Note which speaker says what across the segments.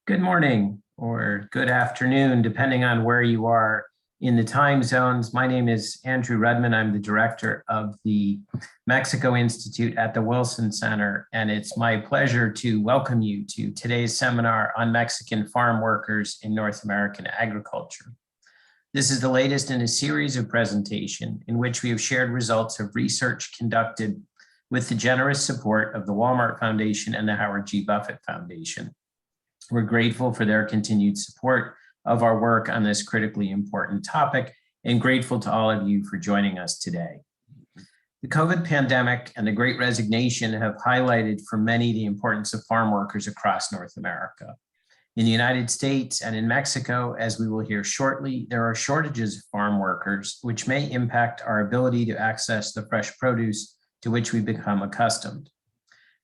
Speaker 1: Good morning or good afternoon, depending on where you are in the time zones. My name is Andrew Rudman. I'm the director of the Mexico Institute at the Wilson Center, and it's my pleasure to welcome you to today's seminar on Mexican farm workers in North American agriculture. This is the latest in a series of presentations in which we have shared results of research conducted with the generous support of the Walmart Foundation and the Howard G. Buffett Foundation. We're grateful for their continued support of our work on this critically important topic and grateful to all of you for joining us today. The COVID pandemic and the Great Resignation have highlighted for many the importance of farm workers across North America. In the United States and in Mexico, as we will hear shortly, there are shortages of farm workers, which may impact our ability to access the fresh produce to which we've become accustomed.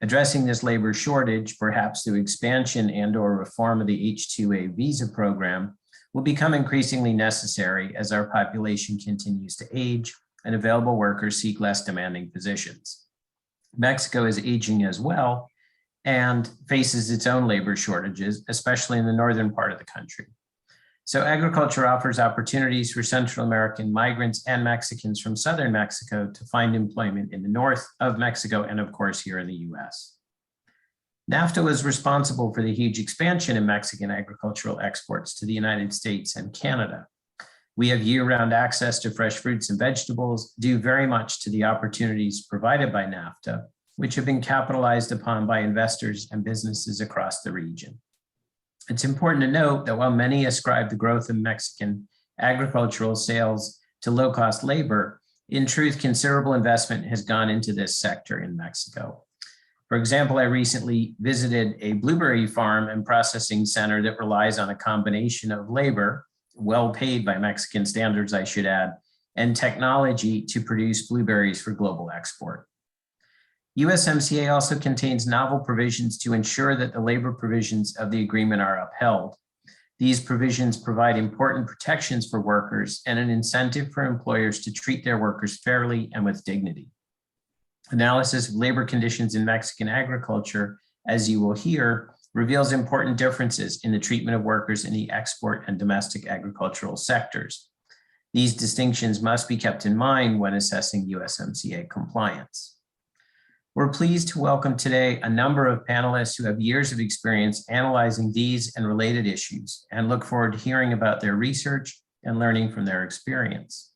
Speaker 1: Addressing this labor shortage, perhaps through expansion and/or reform of the H-2A visa program, will become increasingly necessary as our population continues to age and available workers seek less demanding positions. Mexico is aging as well and faces its own labor shortages, especially in the northern part of the country. So agriculture offers opportunities for Central American migrants and Mexicans from southern Mexico to find employment in the north of Mexico and of course here in the US. NAFTA was responsible for the huge expansion in Mexican agricultural exports to the United States and Canada. We have year-round access to fresh fruits and vegetables due very much to the opportunities provided by NAFTA, which have been capitalized upon by investors and businesses across the region. It's important to note that while many ascribe the growth in Mexican agricultural sales to low-cost labor, in truth, considerable investment has gone into this sector in Mexico. For example, I recently visited a blueberry farm and processing center that relies on a combination of labor, well paid by Mexican standards, I should add, and technology to produce blueberries for global export. USMCA also contains novel provisions to ensure that the labor provisions of the agreement are upheld. These provisions provide important protections for workers and an incentive for employers to treat their workers fairly and with dignity. Analysis of labor conditions in Mexican agriculture, as you will hear, reveals important differences in the treatment of workers in the export and domestic agricultural sectors. These distinctions must be kept in mind when assessing USMCA compliance. We're pleased to welcome today a number of panelists who have years of experience analyzing these and related issues and look forward to hearing about their research and learning from their experience.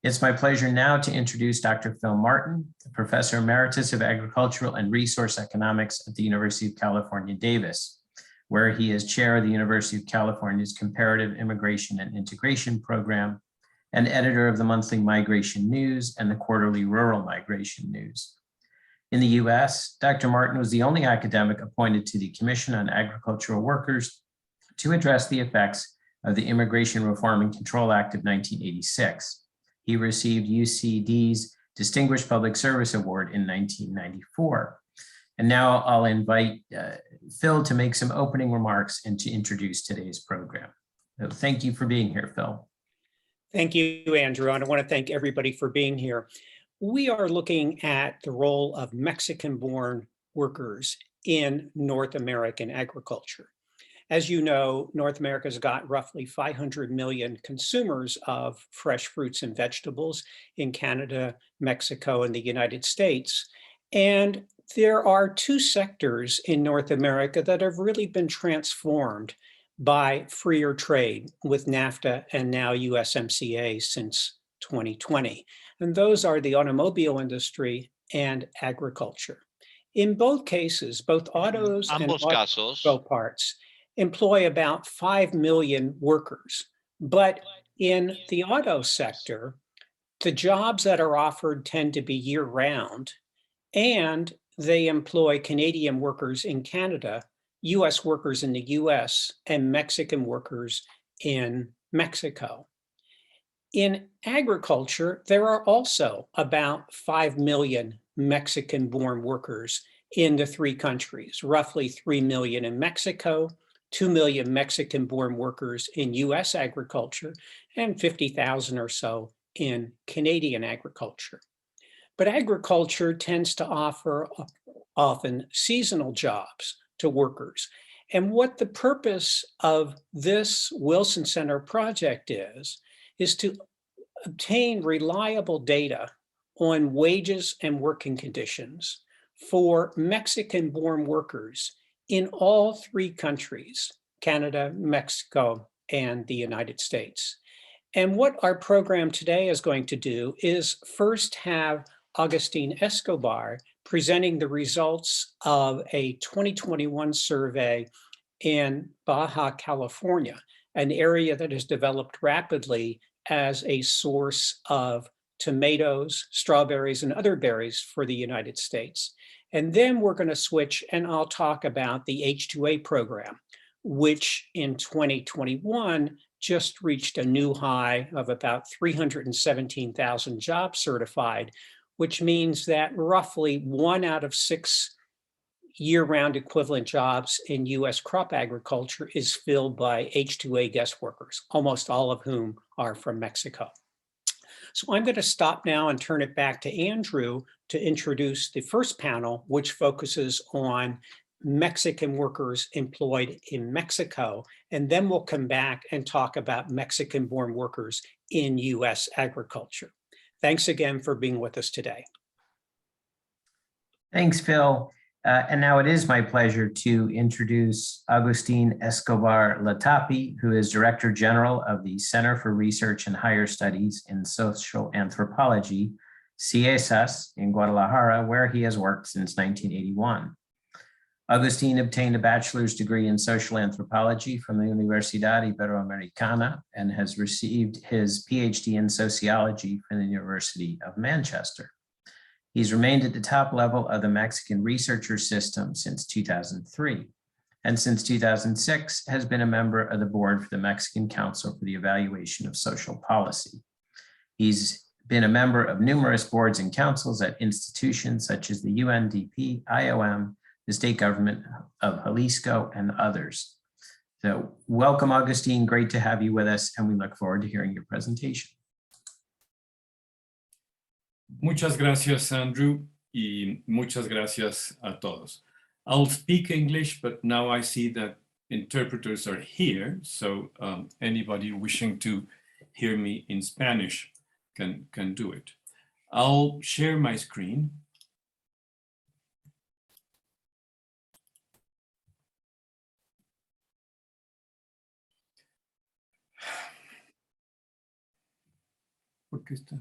Speaker 1: It's my pleasure now to introduce Dr. Phil Martin, Professor Emeritus of Agricultural and Resource Economics at the University of California, Davis, where he is chair of the University of California's Comparative Immigration and Integration Program and editor of the monthly Migration News and the quarterly Rural Migration News. In the US, Dr. Martin was the only academic appointed to the Commission on Agricultural Workers to address the effects of the Immigration Reform and Control Act of 1986. He received UCD's Distinguished Public Service Award in 1994. And now I'll invite Phil to make some opening remarks and to introduce today's program. So thank you for being here, Phil.
Speaker 2: Thank you, Andrew. And I want to thank everybody for being here. We are looking at the role of Mexican-born workers in North American agriculture. As you know, North America's got roughly 500 million consumers of fresh fruits and vegetables in Canada, Mexico, and the United States. And there are two sectors in North America that have really been transformed by freer trade with NAFTA and now USMCA since 2020. And those are the automobile industry and agriculture. In both cases, both autos and auto parts employ about 5 million workers. But in the auto sector, the jobs that are offered tend to be year-round, and they employ Canadian workers in Canada, US workers in the US, and Mexican workers in Mexico. In agriculture, there are also about 5 million Mexican-born workers in the three countries, roughly 3 million in Mexico, 2 million Mexican-born workers in US agriculture, and 50,000 or so in Canadian agriculture. But agriculture tends to offer often seasonal jobs to workers. And what the purpose of this Wilson Center project is to obtain reliable data on wages and working conditions for Mexican-born workers in all three countries, Canada, Mexico, and the United States. And what our program today is going to do is first have Agustin Escobar presenting the results of a 2021 survey in Baja California, an area that has developed rapidly as a source of tomatoes, strawberries, and other berries for the United States. And then we're going to switch and I'll talk about the H-2A program, which in 2021 just reached a new high of about 317,000 jobs certified, which means that roughly 1 out of 6 year-round equivalent jobs in US crop agriculture is filled by H-2A guest workers, almost all of whom are from Mexico. So I'm going to stop now and turn it back to Andrew to introduce the first panel, which focuses on Mexican workers employed in Mexico. And then we'll come back and talk about Mexican-born workers in US agriculture. Thanks again for being with us today.
Speaker 1: Thanks, Phil. And now it is my pleasure to introduce Agustin Escobar Latapi, who is Director General of the Center for Research and Higher Studies in Social Anthropology, CIESAS, in Guadalajara, where he has worked since 1981. Agustin obtained a bachelor's degree in social anthropology from the Universidad Iberoamericana and has received his PhD in sociology from the University of Manchester. He's remained at the top level of the Mexican researcher system since 2003, and since 2006 has been a member of the board for the Mexican Council for the Evaluation of Social Policy. He's been a member of numerous boards and councils at institutions such as the UNDP, IOM, the state government of Jalisco, and others. So welcome, Agustin. Great to have you with us, and we look forward to hearing your presentation.
Speaker 3: Muchas gracias, Andrew, y muchas gracias a todos. I'll speak English, but now I see that interpreters are here, so anybody wishing to hear me in Spanish can do it. I'll share my screen. ¿Por qué está?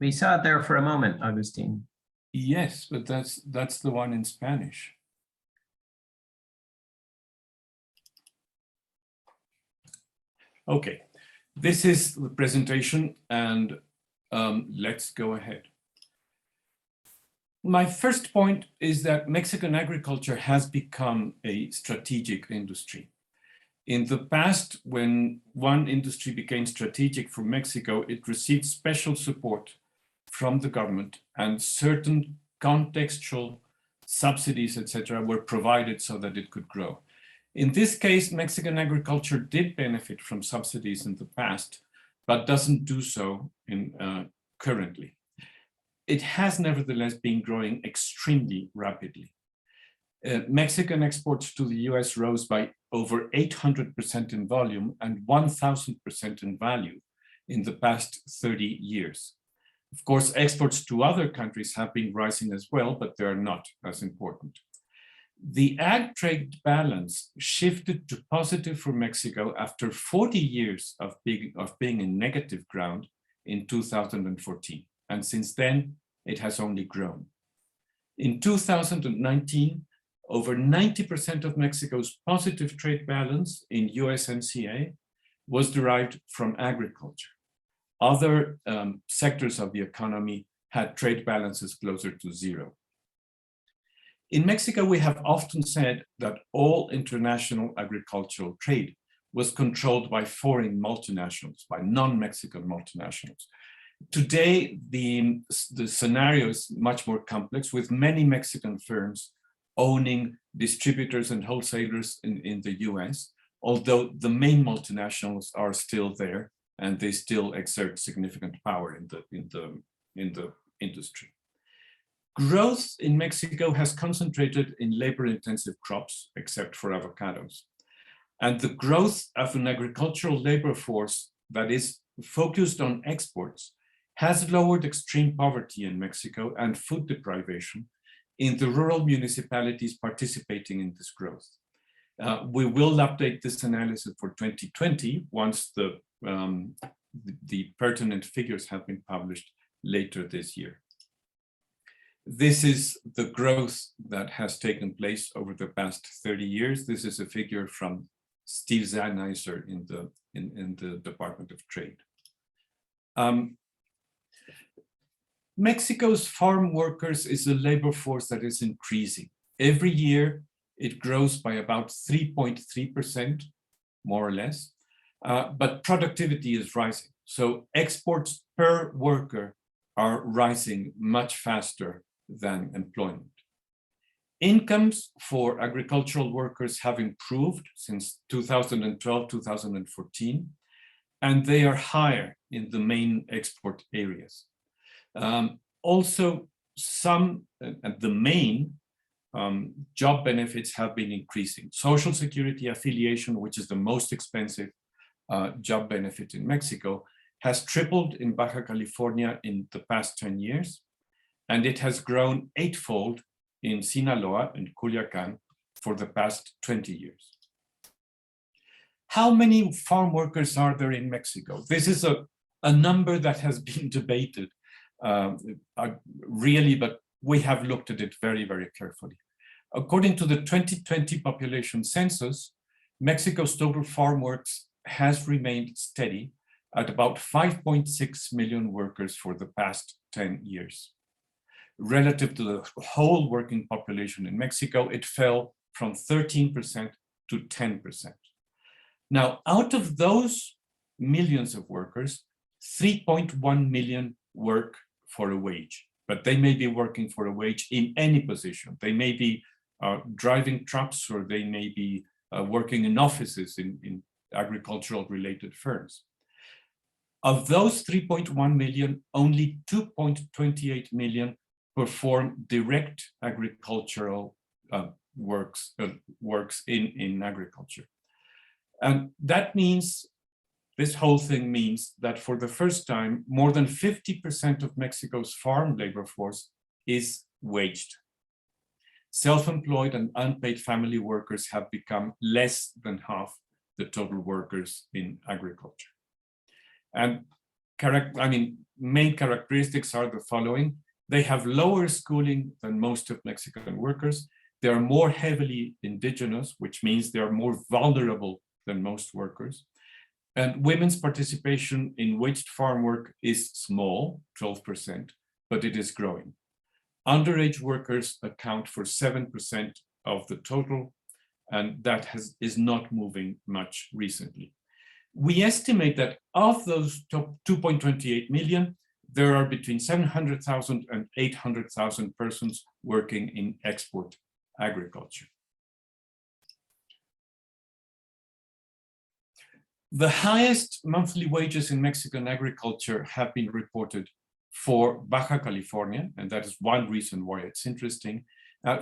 Speaker 1: We saw it there for a moment, Agustin.
Speaker 3: Yes, but that's the one in Spanish. Okay, this is the presentation, and let's go ahead. My first point is that Mexican agriculture has become a strategic industry. In the past, when one industry became strategic for Mexico, it received special support from the government, and certain contextual subsidies, etc., were provided so that it could grow. In this case, Mexican agriculture did benefit from subsidies in the past, but doesn't do so currently. It has nevertheless been growing extremely rapidly. Mexican exports to the US rose by over 800% in volume and 1,000% in value in the past 30 years. Of course, exports to other countries have been rising as well, but they are not as important. The ag trade balance shifted to positive for Mexico after 40 years of being in negative ground in 2014. And since then, it has only grown. In 2019, over 90% of Mexico's positive trade balance in USMCA was derived from agriculture. Other sectors of the economy had trade balances closer to zero. In Mexico, we have often said that all international agricultural trade was controlled by foreign multinationals, by non-Mexican multinationals. Today, the scenario is much more complex, with many Mexican firms owning distributors and wholesalers in the US, although the main multinationals are still there and they still exert significant power in the industry. Growth in Mexico has concentrated in labor-intensive crops, except for avocados. And the growth of an agricultural labor force that is focused on exports has lowered extreme poverty in Mexico and food deprivation in the rural municipalities participating in this growth. We will update this analysis for 2020 once the pertinent figures have been published later this year. This is the growth that has taken place over the past 30 years. This is a figure from Steve Zaniser in the Department of Trade. Mexico's farm workers is a labor force that is increasing. Every year, it grows by about 3.3%, more or less, but productivity is rising. So exports per worker are rising much faster than employment. Incomes for agricultural workers have improved since 2012, 2014, and they are higher in the main export areas. Also, the main job benefits have been increasing. Social Security affiliation, which is the most expensive job benefit in Mexico, has tripled in Baja California in the past 10 years, and it has grown 8-fold in Sinaloa and Culiacan for the past 20 years. How many farm workers are there in Mexico? This is a number that has been debated really, but we have looked at it very, very carefully. According to the 2020 population census, Mexico's total farm works has remained steady at about 5.6 million workers for the past 10 years. Relative to the whole working population in Mexico, it fell from 13% to 10%. Now, out of those millions of workers, 3.1 million work for a wage, but they may be working for a wage in any position. They may be driving trucks, or they may be working in offices in agricultural related firms. Of those 3.1 million, only 2.28 million perform direct agricultural works in agriculture. And that means, this whole thing means that for the first time, more than 50% of Mexico's farm labor force is waged. Self-employed and unpaid family workers have become less than half the total workers in agriculture. And main characteristics are the following. They have lower schooling than most of Mexican workers. They are more heavily indigenous, which means they are more vulnerable than most workers. And women's participation in waged farm work is small, 12%, but it is growing. Underage workers account for 7% of the total, and that is not moving much recently. We estimate that of those 2.28 million, there are between 700,000 and 800,000 persons working in export agriculture. The highest monthly wages in Mexican agriculture have been reported for Baja California, and that is one reason why it's interesting,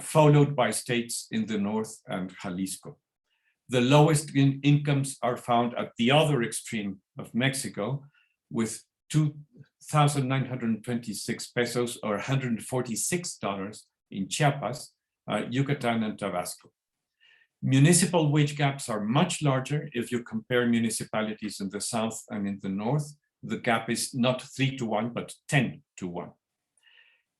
Speaker 3: followed by states in the north and Jalisco. The lowest incomes are found at the other extreme of Mexico, with 2,926 pesos or $146 in Chiapas, Yucatan, and Tabasco. Municipal wage gaps are much larger if you compare municipalities in the south and in the north. The gap is not 3-to-1, but 10-to-1.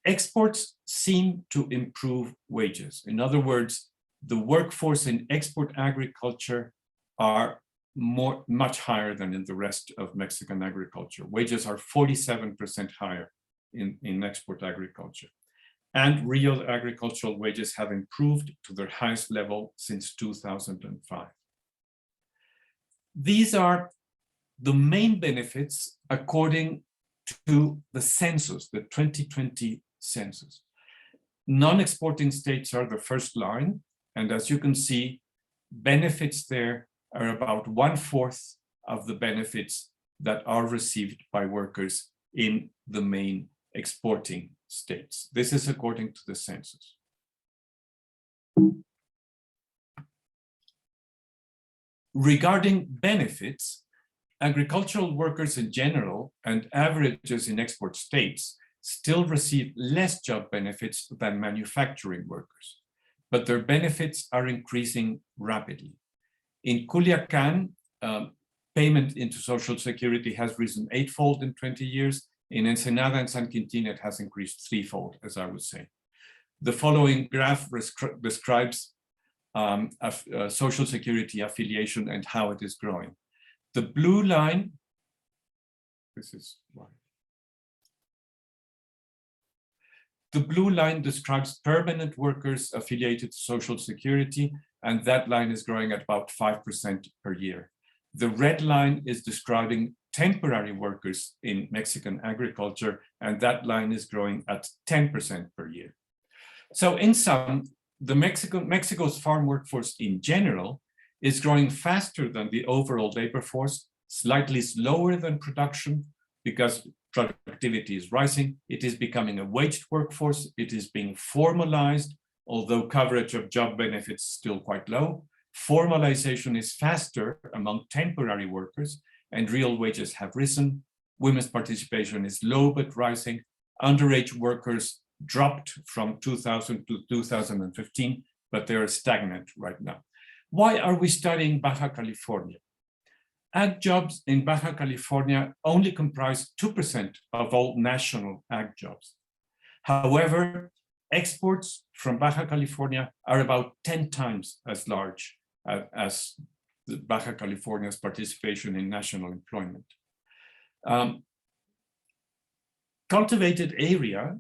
Speaker 3: Exports seem to improve wages. In other words, the workforce in export agriculture are much higher than in the rest of Mexican agriculture. Wages are 47% higher in export agriculture. And real agricultural wages have improved to their highest level since 2005. These are the main benefits according to the census, the 2020 census. Non-exporting states are the first line, and as you can see, benefits there are about 1/4 of the benefits that are received by workers in the main exporting states. This is according to the census. Regarding benefits, agricultural workers in general and averages in export states still receive less job benefits than manufacturing workers, but their benefits are increasing rapidly. In Culiacan, payment into Social Security has risen 8-fold in 20 years. In Ensenada and San Quintín, it has increased 3-fold, as I would say. The following graph describes Social Security affiliation and how it is growing. The blue line, this is why. The blue line describes permanent workers affiliated to Social Security, and that line is growing at about 5% per year. The red line is describing temporary workers in Mexican agriculture, and that line is growing at 10% per year. So in sum, Mexico's farm workforce in general is growing faster than the overall labor force, slightly slower than production because productivity is rising. It is becoming a waged workforce. It is being formalized, although coverage of job benefits is still quite low. Formalization is faster among temporary workers, and real wages have risen. Women's participation is low but rising. Underage workers dropped from 2000 to 2015, but they are stagnant right now. Why are we studying Baja California? Ag jobs in Baja California only comprise 2% of all national ag jobs. However, exports from Baja California are about 10 times as large as Baja California's participation in national employment. Cultivated area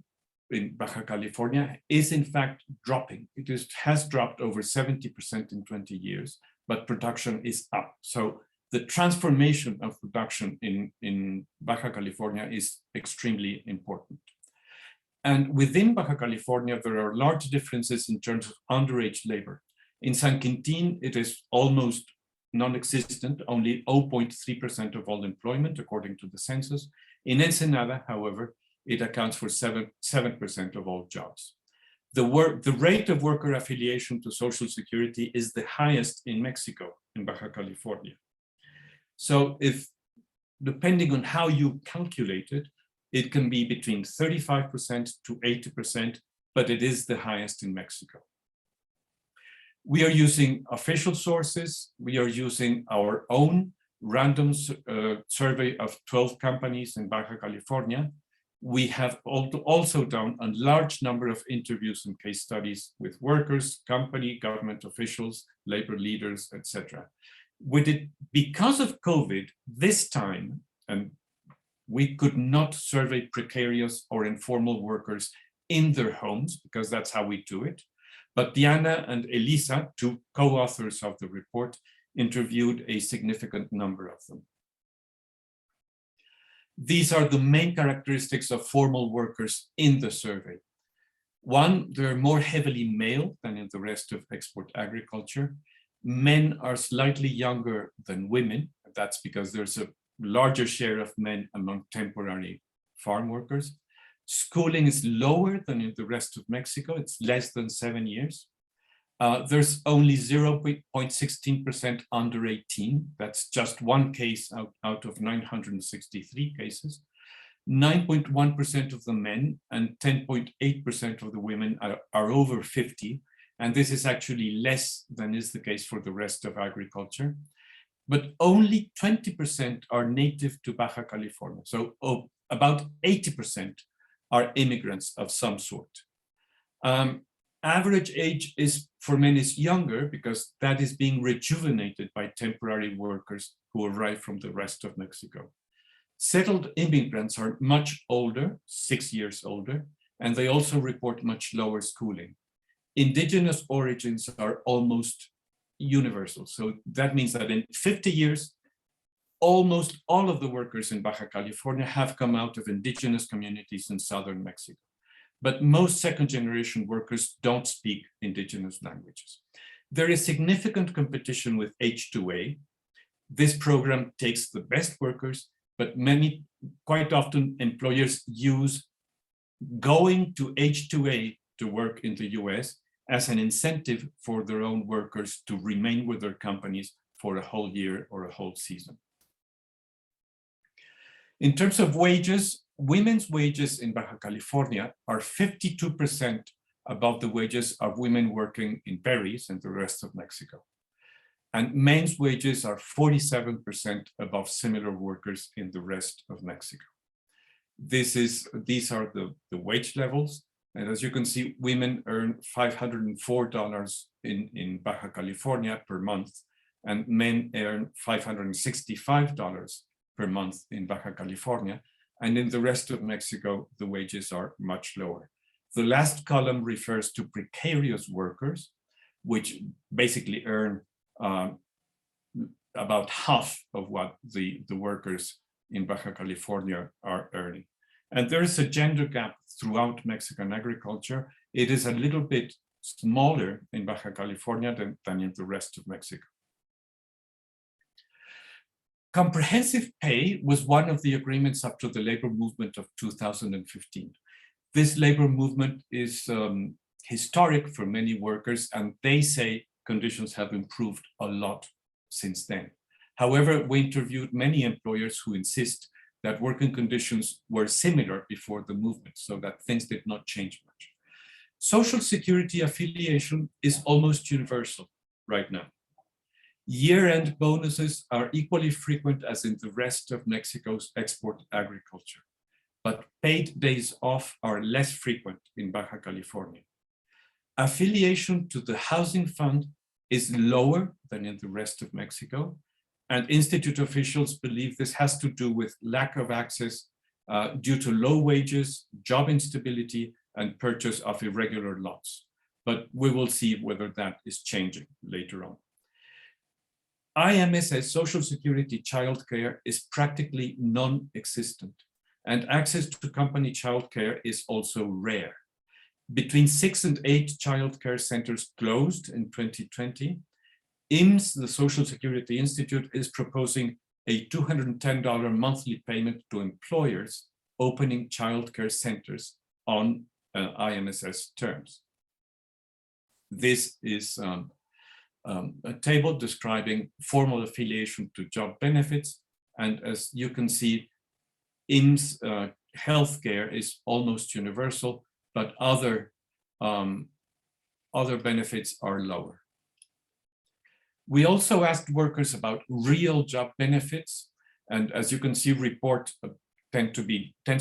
Speaker 3: in Baja California is in fact dropping. It has dropped over 70% in 20 years, but production is up. So the transformation of production in Baja California is extremely important. And within Baja California, there are large differences in terms of underage labor. In San Quintín, it is almost non-existent, only 0.3% of all employment, according to the census. In Ensenada, however, it accounts for 7% of all jobs. The rate of worker affiliation to Social Security is the highest in Mexico, in Baja California. So if, depending on how you calculate it, it can be between 35% to 80%, but it is the highest in Mexico. We are using official sources. We are using our own random survey of 12 companies in Baja California. We have also done a large number of interviews and case studies with workers, company, government officials, labor leaders, etc. Because of COVID this time, and we could not survey precarious or informal workers in their homes because that's how we do it. But Diana and Elisa, two co-authors of the report, interviewed a significant number of them. These are the main characteristics of formal workers in the survey. One, they're more heavily male than in the rest of export agriculture. Men are slightly younger than women. That's because there's a larger share of men among temporary farm workers. Schooling is lower than in the rest of Mexico. It's less than 7 years. There's only 0.16% under 18. That's just one case out of 963 cases. 9.1% of the men and 10.8% of the women are over 50. And this is actually less than is the case for the rest of agriculture. But only 20% are native to Baja California. So about 80% are immigrants of some sort. Average age for men is younger because that is being rejuvenated by temporary workers who arrive from the rest of Mexico. Settled immigrants are much older, 6 years older, and they also report much lower schooling. Indigenous origins are almost universal. So that means that in 50 years, almost all of the workers in Baja California have come out of indigenous communities in southern Mexico. But most second-generation workers don't speak indigenous languages. There is significant competition with H-2A. This program takes the best workers, but quite often employers use going to H2A to work in the US as an incentive for their own workers to remain with their companies for a whole year or a whole season. In terms of wages, women's wages in Baja California are 52% above the wages of women working in Paris and the rest of Mexico. And men's wages are 47% above similar workers in the rest of Mexico. These are the wage levels. And as you can see, women earn $504 in Baja California per month, and men earn $565 per month in Baja California. And in the rest of Mexico, the wages are much lower. The last column refers to precarious workers, which basically earn about half of what the workers in Baja California are earning. And there is a gender gap throughout Mexican agriculture. It is a little bit smaller in Baja California than in the rest of Mexico. Comprehensive pay was one of the agreements after the labor movement of 2015. This labor movement is historic for many workers, and they say conditions have improved a lot since then. However, we interviewed many employers who insist that working conditions were similar before the movement, so that things did not change much. Social Security affiliation is almost universal right now. Year-end bonuses are equally frequent as in the rest of Mexico's export agriculture, but paid days off are less frequent in Baja California. Affiliation to the housing fund is lower than in the rest of Mexico, and Institute officials believe this has to do with lack of access due to low wages, job instability, and purchase of irregular lots. But we will see whether that is changing later on. IMSS Social Security childcare is practically non-existent, and access to company childcare is also rare. Between 6 and 8 childcare centers closed in 2020. IMSS, the Social Security Institute, is proposing a $210 monthly payment to employers opening childcare centers on IMSS terms. This is a table describing formal affiliation to job benefits. And as you can see, IMSS healthcare is almost universal, but other benefits are lower. We also asked workers about real job benefits. And as you can see, report tends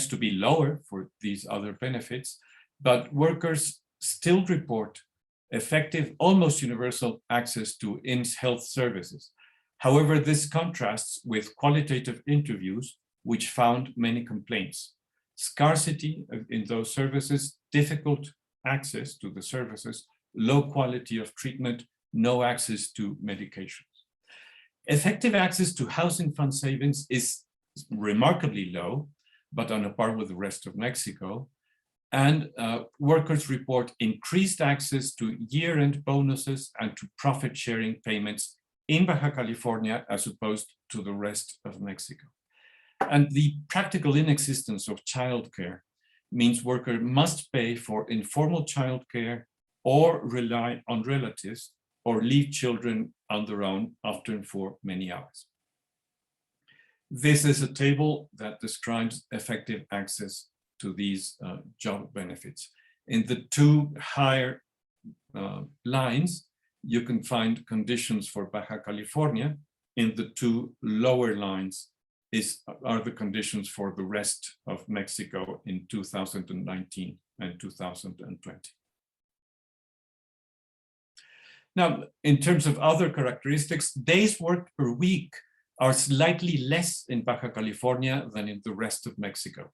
Speaker 3: to be lower for these other benefits, but workers still report effective, almost universal access to IMSS health services. However, this contrasts with qualitative interviews, which found many complaints. Scarcity in those services, difficult access to the services, low quality of treatment, no access to medications. Effective access to housing fund savings is remarkably low, but on a par with the rest of Mexico. And workers report increased access to year-end bonuses and to profit-sharing payments in Baja California as opposed to the rest of Mexico. And the practical inexistence of childcare means workers must pay for informal childcare or rely on relatives or leave children on their own, often for many hours. This is a table that describes effective access to these job benefits. In the two higher lines, you can find conditions for Baja California. In the two lower lines are the conditions for the rest of Mexico in 2019 and 2020. Now, in terms of other characteristics, days worked per week are slightly less in Baja California than in the rest of Mexico.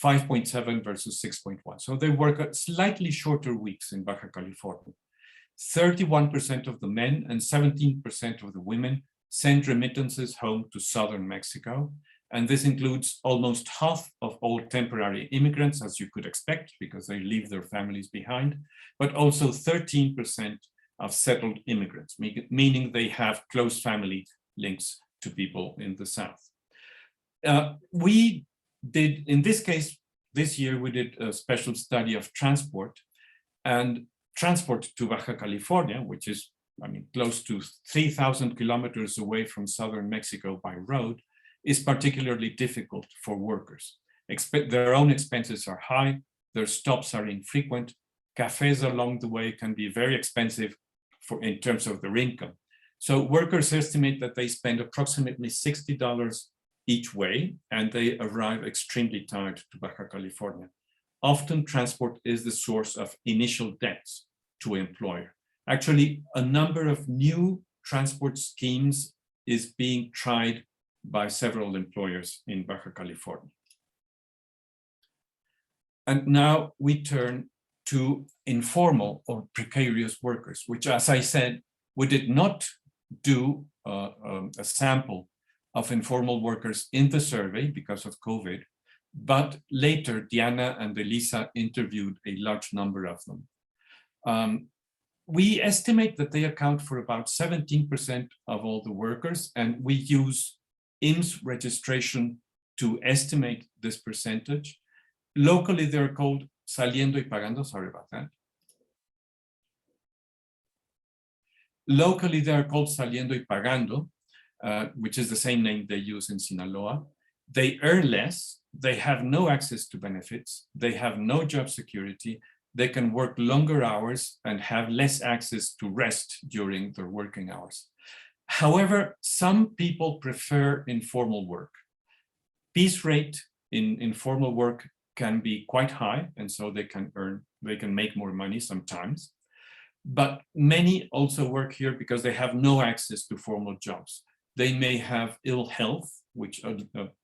Speaker 3: 5.7 versus 6.1. So they work slightly shorter weeks in Baja California. 31% of the men and 17% of the women send remittances home to southern Mexico. And this includes almost half of all temporary immigrants, as you could expect, because they leave their families behind, but also 13% of settled immigrants, meaning they have close family links to people in the south. We did, in this case, this year we did a special study of transport, and transport to Baja California, which is, I mean, close to 3,000 kilometers away from southern Mexico by road, is particularly difficult for workers. Their own expenses are high, their stops are infrequent, cafes along the way can be very expensive in terms of their income. So workers estimate that they spend approximately $60 each way, and they arrive extremely tired to Baja California. Often transport is the source of initial debts to employer. Actually, a number of new transport schemes is being tried by several employers in Baja California. And now we turn to informal or precarious workers, which, as I said, we did not do a sample of informal workers in the survey because of COVID, but later Diana and Elisa interviewed a large number of them. We estimate that they account for about 17% of all the workers, and we use IMSS registration to estimate this percentage. Locally, they're called saliendo y pagando, sorry about that. Locally, they're called saliendo y pagando, which is the same name they use in Sinaloa. They earn less, they have no access to benefits, they have no job security, they can work longer hours and have less access to rest during their working hours. However, some people prefer informal work. Piece rate in informal work can be quite high, and so they can make more money sometimes. But many also work here because they have no access to formal jobs. They may have ill health, which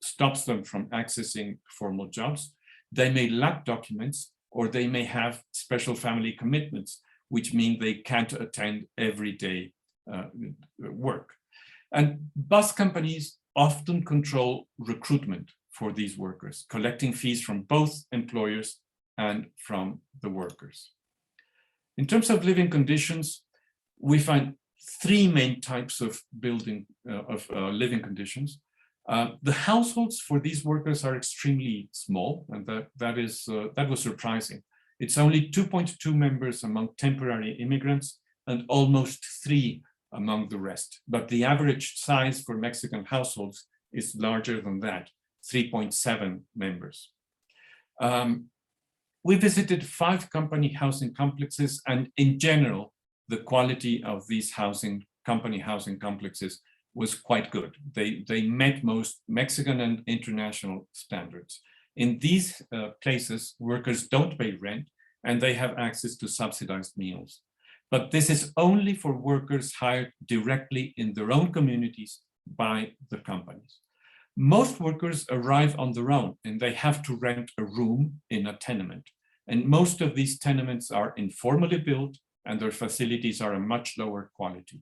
Speaker 3: stops them from accessing formal jobs. They may lack documents, or they may have special family commitments, which mean they can't attend everyday work. And bus companies often control recruitment for these workers, collecting fees from both employers and from the workers. In terms of living conditions, we find three main types of living conditions. The households for these workers are extremely small, and that was surprising. It's only 2.2 members among temporary immigrants and almost 3 among the rest. But the average size for Mexican households is larger than that, 3.7 members. We visited 5 company housing complexes, and in general, the quality of these company housing complexes was quite good. They met most Mexican and international standards. In these places, workers don't pay rent and they have access to subsidized meals. But this is only for workers hired directly in their own communities by the companies. Most workers arrive on their own and they have to rent a room in a tenement. And most of these tenements are informally built and their facilities are a much lower quality.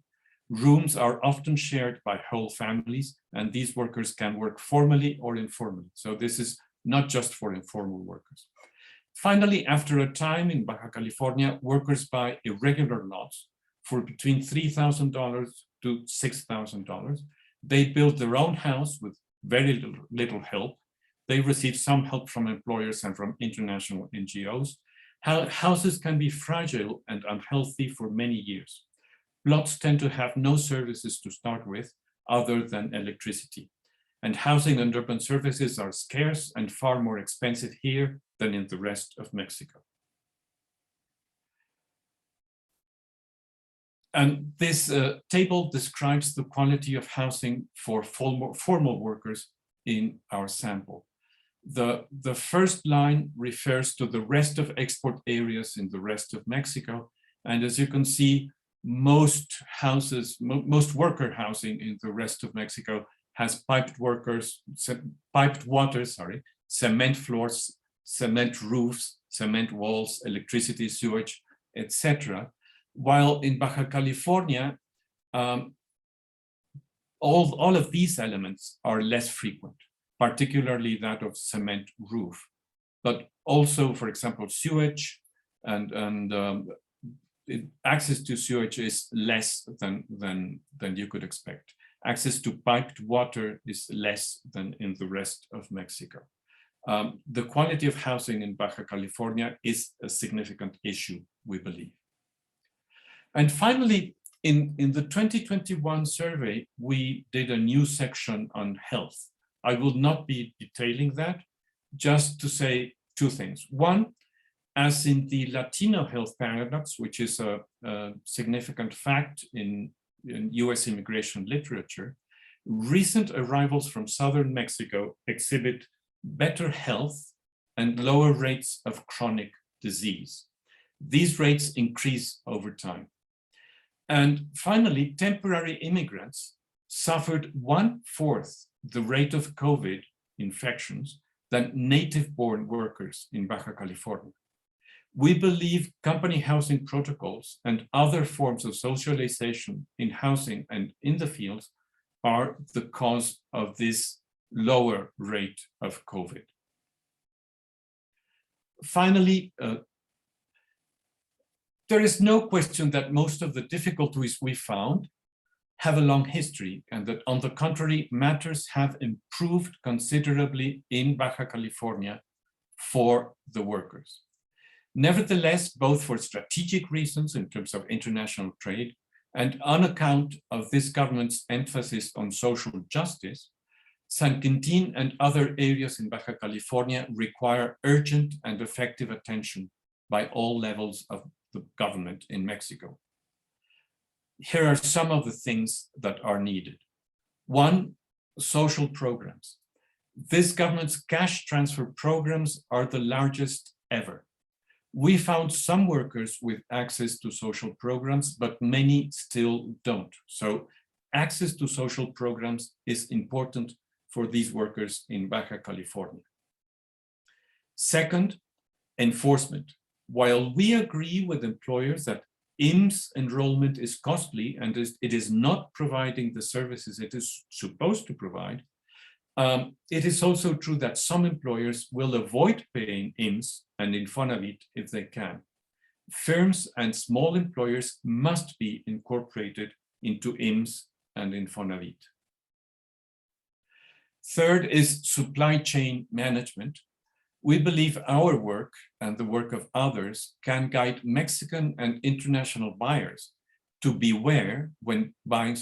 Speaker 3: Rooms are often shared by whole families, and these workers can work formally or informally. So this is not just for informal workers. Finally, after a time in Baja California, workers buy irregular lots for between $3,000 to $6,000. They build their own house with very little help. They receive some help from employers and from international NGOs. Houses can be fragile and unhealthy for many years. Lots tend to have no services to start with other than electricity. And housing and urban services are scarce and far more expensive here than in the rest of Mexico. And this table describes the quality of housing for formal workers in our sample. The first line refers to the rest of export areas in the rest of Mexico. And as you can see, most worker housing in the rest of Mexico has piped water, cement floors, cement roofs, cement walls, electricity, sewage, etc. While in Baja California, all of these elements are less frequent, particularly that of cement roof, but also, for example, sewage and access to sewage is less than you could expect. Access to piped water is less than in the rest of Mexico. The quality of housing in Baja California is a significant issue, we believe. And finally, in the 2021 survey, we did a new section on health. I will not be detailing that, just to say two things. One, as in the Latino health paradox, which is a significant fact in US immigration literature, recent arrivals from southern Mexico exhibit better health and lower rates of chronic disease. These rates increase over time. And finally, temporary immigrants suffered 1/4 the rate of COVID infections than native-born workers in Baja California. We believe company housing protocols and other forms of socialization in housing and in the fields are the cause of this lower rate of COVID. Finally, there is no question that most of the difficulties we found have a long history, and that on the contrary, matters have improved considerably in Baja California for the workers. Nevertheless, both for strategic reasons in terms of international trade and on account of this government's emphasis on social justice, San Quintin and other areas in Baja California require urgent and effective attention by all levels of the government in Mexico. Here are some of the things that are needed. One, social programs. This government's cash transfer programs are the largest ever. We found some workers with access to social programs, but many still don't. So access to social programs is important for these workers in Baja California. Second, enforcement. While we agree with employers that IMSS enrollment is costly and it is not providing the services it is supposed to provide, it is also true that some employers will avoid paying IMSS and Infonavit if they can. Firms and small employers must be incorporated into IMSS and Infonavit. Third is supply chain management. We believe our work and the work of others can guide Mexican and international buyers to beware when buying,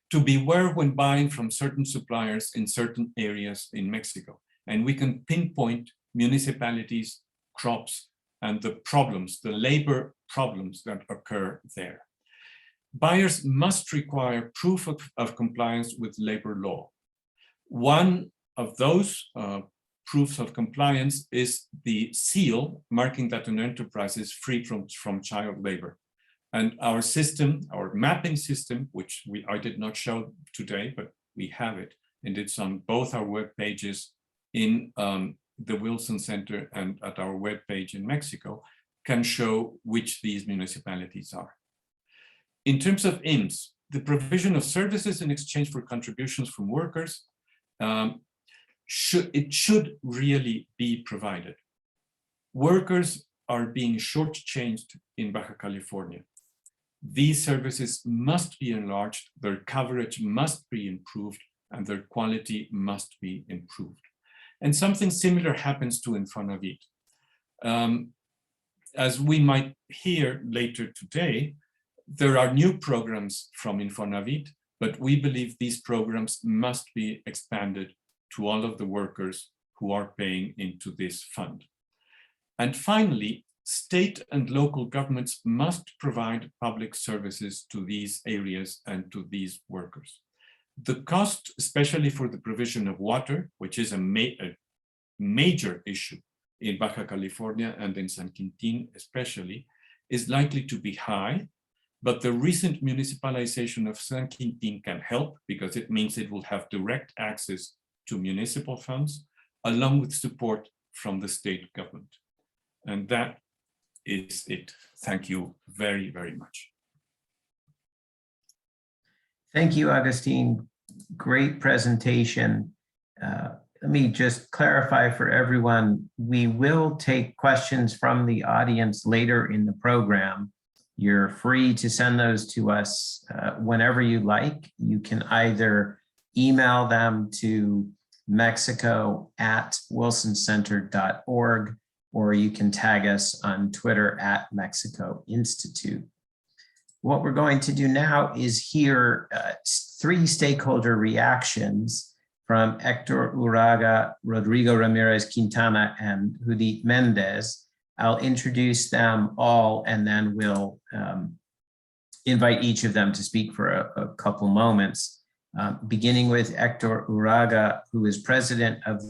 Speaker 3: to beware when buying from certain suppliers in certain areas in Mexico. And we can pinpoint municipalities, crops, and the problems, the labor problems that occur there. Buyers must require proof of compliance with labor law. One of those proofs of compliance is the seal marking that an enterprise is free from child labor. And our system, our mapping system, which I did not show today, but we have it, and it's on both our web pages in the Wilson Center and at our web page in Mexico, can show which these municipalities are. In terms of IMSS, the provision of services in exchange for contributions from workers, it should really be provided. Workers are being shortchanged in Baja California. These services must be enlarged, their coverage must be improved, and their quality must be improved. And something similar happens to Infonavit. As we might hear later today, there are new programs from Infonavit, but we believe these programs must be expanded to all of the workers who are paying into this fund. And finally, state and local governments must provide public services to these areas and to these workers. The cost, especially for the provision of water, which is a major issue in Baja California and in San Quintin especially, is likely to be high, but the recent municipalization of San Quintin can help because it means it will have direct access to municipal funds, along with support from the state government. And that is it. Thank you very, very much.
Speaker 1: Thank you, Agustin. Great presentation. Let me just clarify for everyone, we will take questions from the audience later in the program. You're free to send those to us whenever you like. You can either email them to mexico@wilsoncenter.org, or you can tag us on Twitter @Mexico Institute. What we're going to do now is hear 3 stakeholder reactions from Hector Uraga, Rodrigo Ramirez Quintana, and Judith Mendez. I'll introduce them all, and then we'll invite each of them to speak for a couple moments, beginning with Hector Uraga, who is president of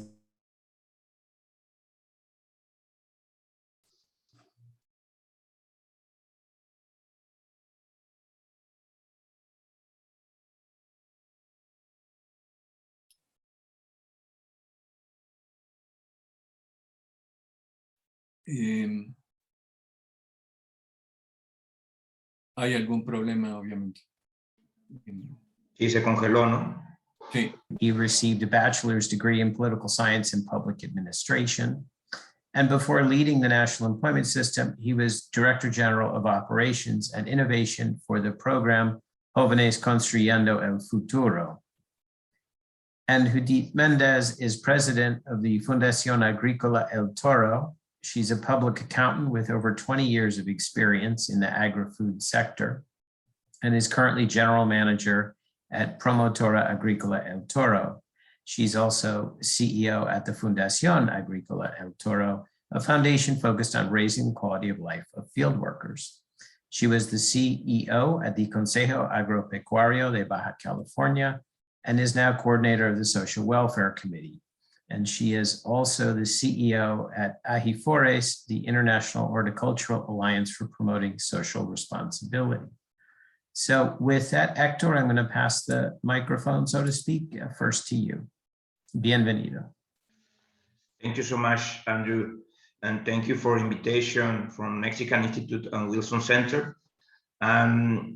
Speaker 3: Hay algún problema, obviamente.
Speaker 4: Sí, se congeló, ¿no?
Speaker 3: Sí.
Speaker 1: He received a bachelor's degree in political science and public administration. And before leading the national employment system, he was Director General of Operations and Innovation for the program Jóvenes Construyendo el Futuro. And Judith Mendez is president of the Fundación Agrícola El Toro. She's a public accountant with over 20 years of experience in the agri-food sector and is currently general manager at Promotora Agrícola El Toro. She's also CEO at the Fundación Agrícola El Toro, a foundation focused on raising the quality of life of field workers. She was the CEO at the Consejo Agropecuario de Baja California and is now coordinator of the Social Welfare Committee. And she is also the CEO at Agifores, the International Horticultural Alliance for Promoting Social Responsibility. So with that, Hector, I'm going to pass the microphone, so to speak, first to you. Bienvenido.
Speaker 4: Thank you so much, Andrew. And thank you for invitation from Mexican Institute and Wilson Center. I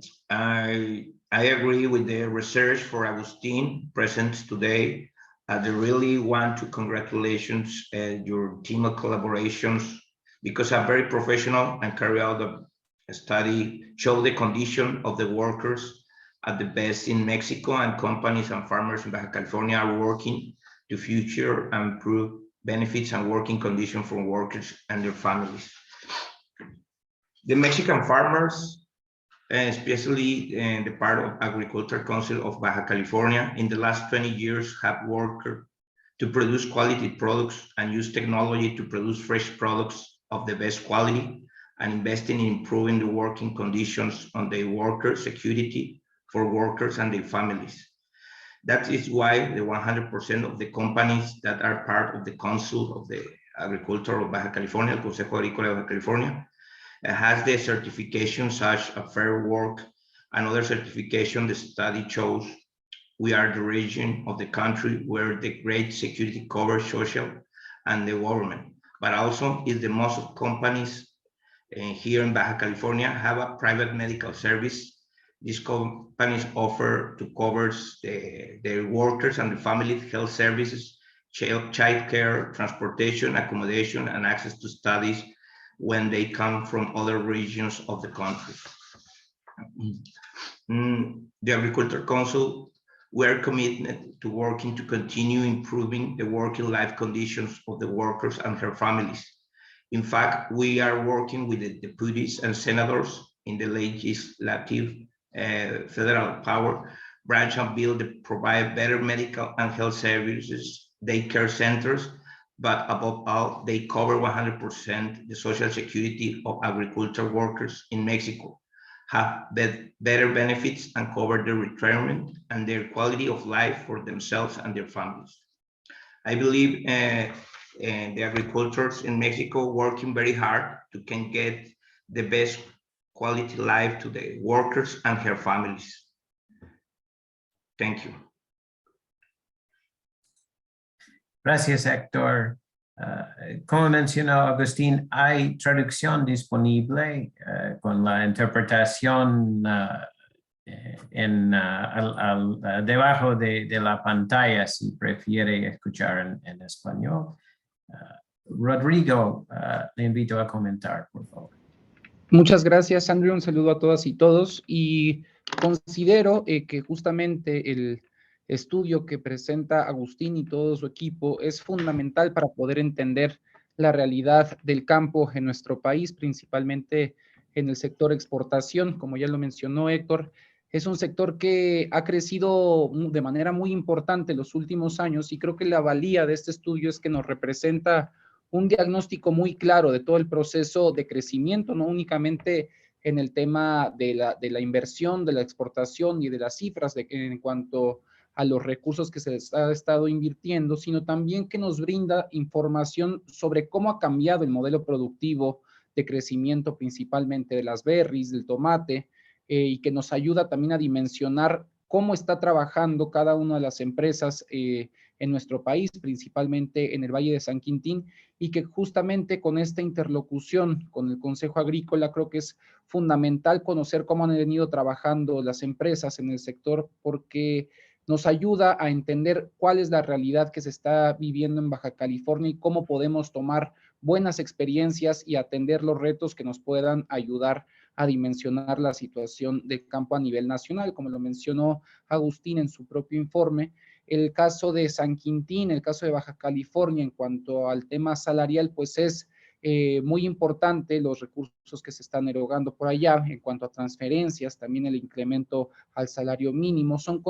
Speaker 4: agree with the research for Agustin present today. I really want to congratulate your team of collaborations, because I'm very professional and carry out a study, show the condition of the workers at the best in Mexico, and companies and farmers in Baja California are working to future and improve benefits and working conditions for workers and their families. The Mexican farmers, especially in the part of Agricultural Council of Baja California, in the last 20 years have worked to produce quality products and use technology to produce fresh products of the best quality, and investing in improving the working conditions on the worker security for workers and their families. That is why the 100% of the companies that are part of the Council of the Agriculture of Baja California, el Consejo Agrícola de Baja California, has the certification such as Fair Work and other certification. The study shows we are the region of the country where the great security covers social and the government, but also is the most of companies here in Baja California have a private medical service. These companies offer to cover their workers and the family health services, child care, transportation, accommodation, and access to studies when they come from other regions of the country. The Agricultural Council, we're committed to working to continue improving the working life conditions of the workers and their families. In fact, we are working with the deputies and senators in the legislative federal power branch and bill to provide better medical and health services, daycare centers, but above all, they cover 100% the social security of agricultural workers in Mexico, have better benefits and cover their retirement and their quality of life for themselves and their families. I believe the agriculturists in Mexico working very hard to can get the best quality life to the workers and their families. Thank you.
Speaker 1: Gracias, Hector. Como mencionó Agustín, hay traducción disponible con la interpretación debajo de la pantalla si prefiere escuchar en español. Rodrigo, le invito a comentar, por favor.
Speaker 5: Muchas gracias, Andrew. Un saludo a todas y todos. Y considero que justamente el estudio que presenta Agustín y todo su equipo es fundamental para poder entender la realidad del campo en nuestro país, principalmente en el sector exportación, como ya lo mencionó Héctor. Es un sector que ha crecido de manera muy importante en los últimos años y creo que la valía de este estudio es que nos representa un diagnóstico muy claro de todo el proceso de crecimiento, no únicamente en el tema de la inversión, de la exportación y de las cifras en cuanto a los recursos que se ha estado invirtiendo, sino también que nos brinda información sobre cómo ha cambiado el modelo productivo de crecimiento principalmente de las berries, del tomate, y que nos ayuda también a dimensionar cómo está trabajando cada una de las empresas en nuestro país, principalmente en el Valle de San Quintín, y que justamente con esta interlocución con el Consejo Agrícola creo que es fundamental conocer cómo han venido trabajando las empresas en el sector, porque nos ayuda a entender cuál es la realidad que se está viviendo en Baja California y cómo podemos tomar buenas experiencias y atender los retos que nos puedan ayudar a dimensionar la situación del campo a nivel nacional, como lo mencionó Agustín en su propio informe. El caso de San Quintín, el caso de Baja California en cuanto al tema salarial, pues es muy importante los recursos que se están erogando por allá en cuanto a transferencias, también el incremento al salario mínimo, son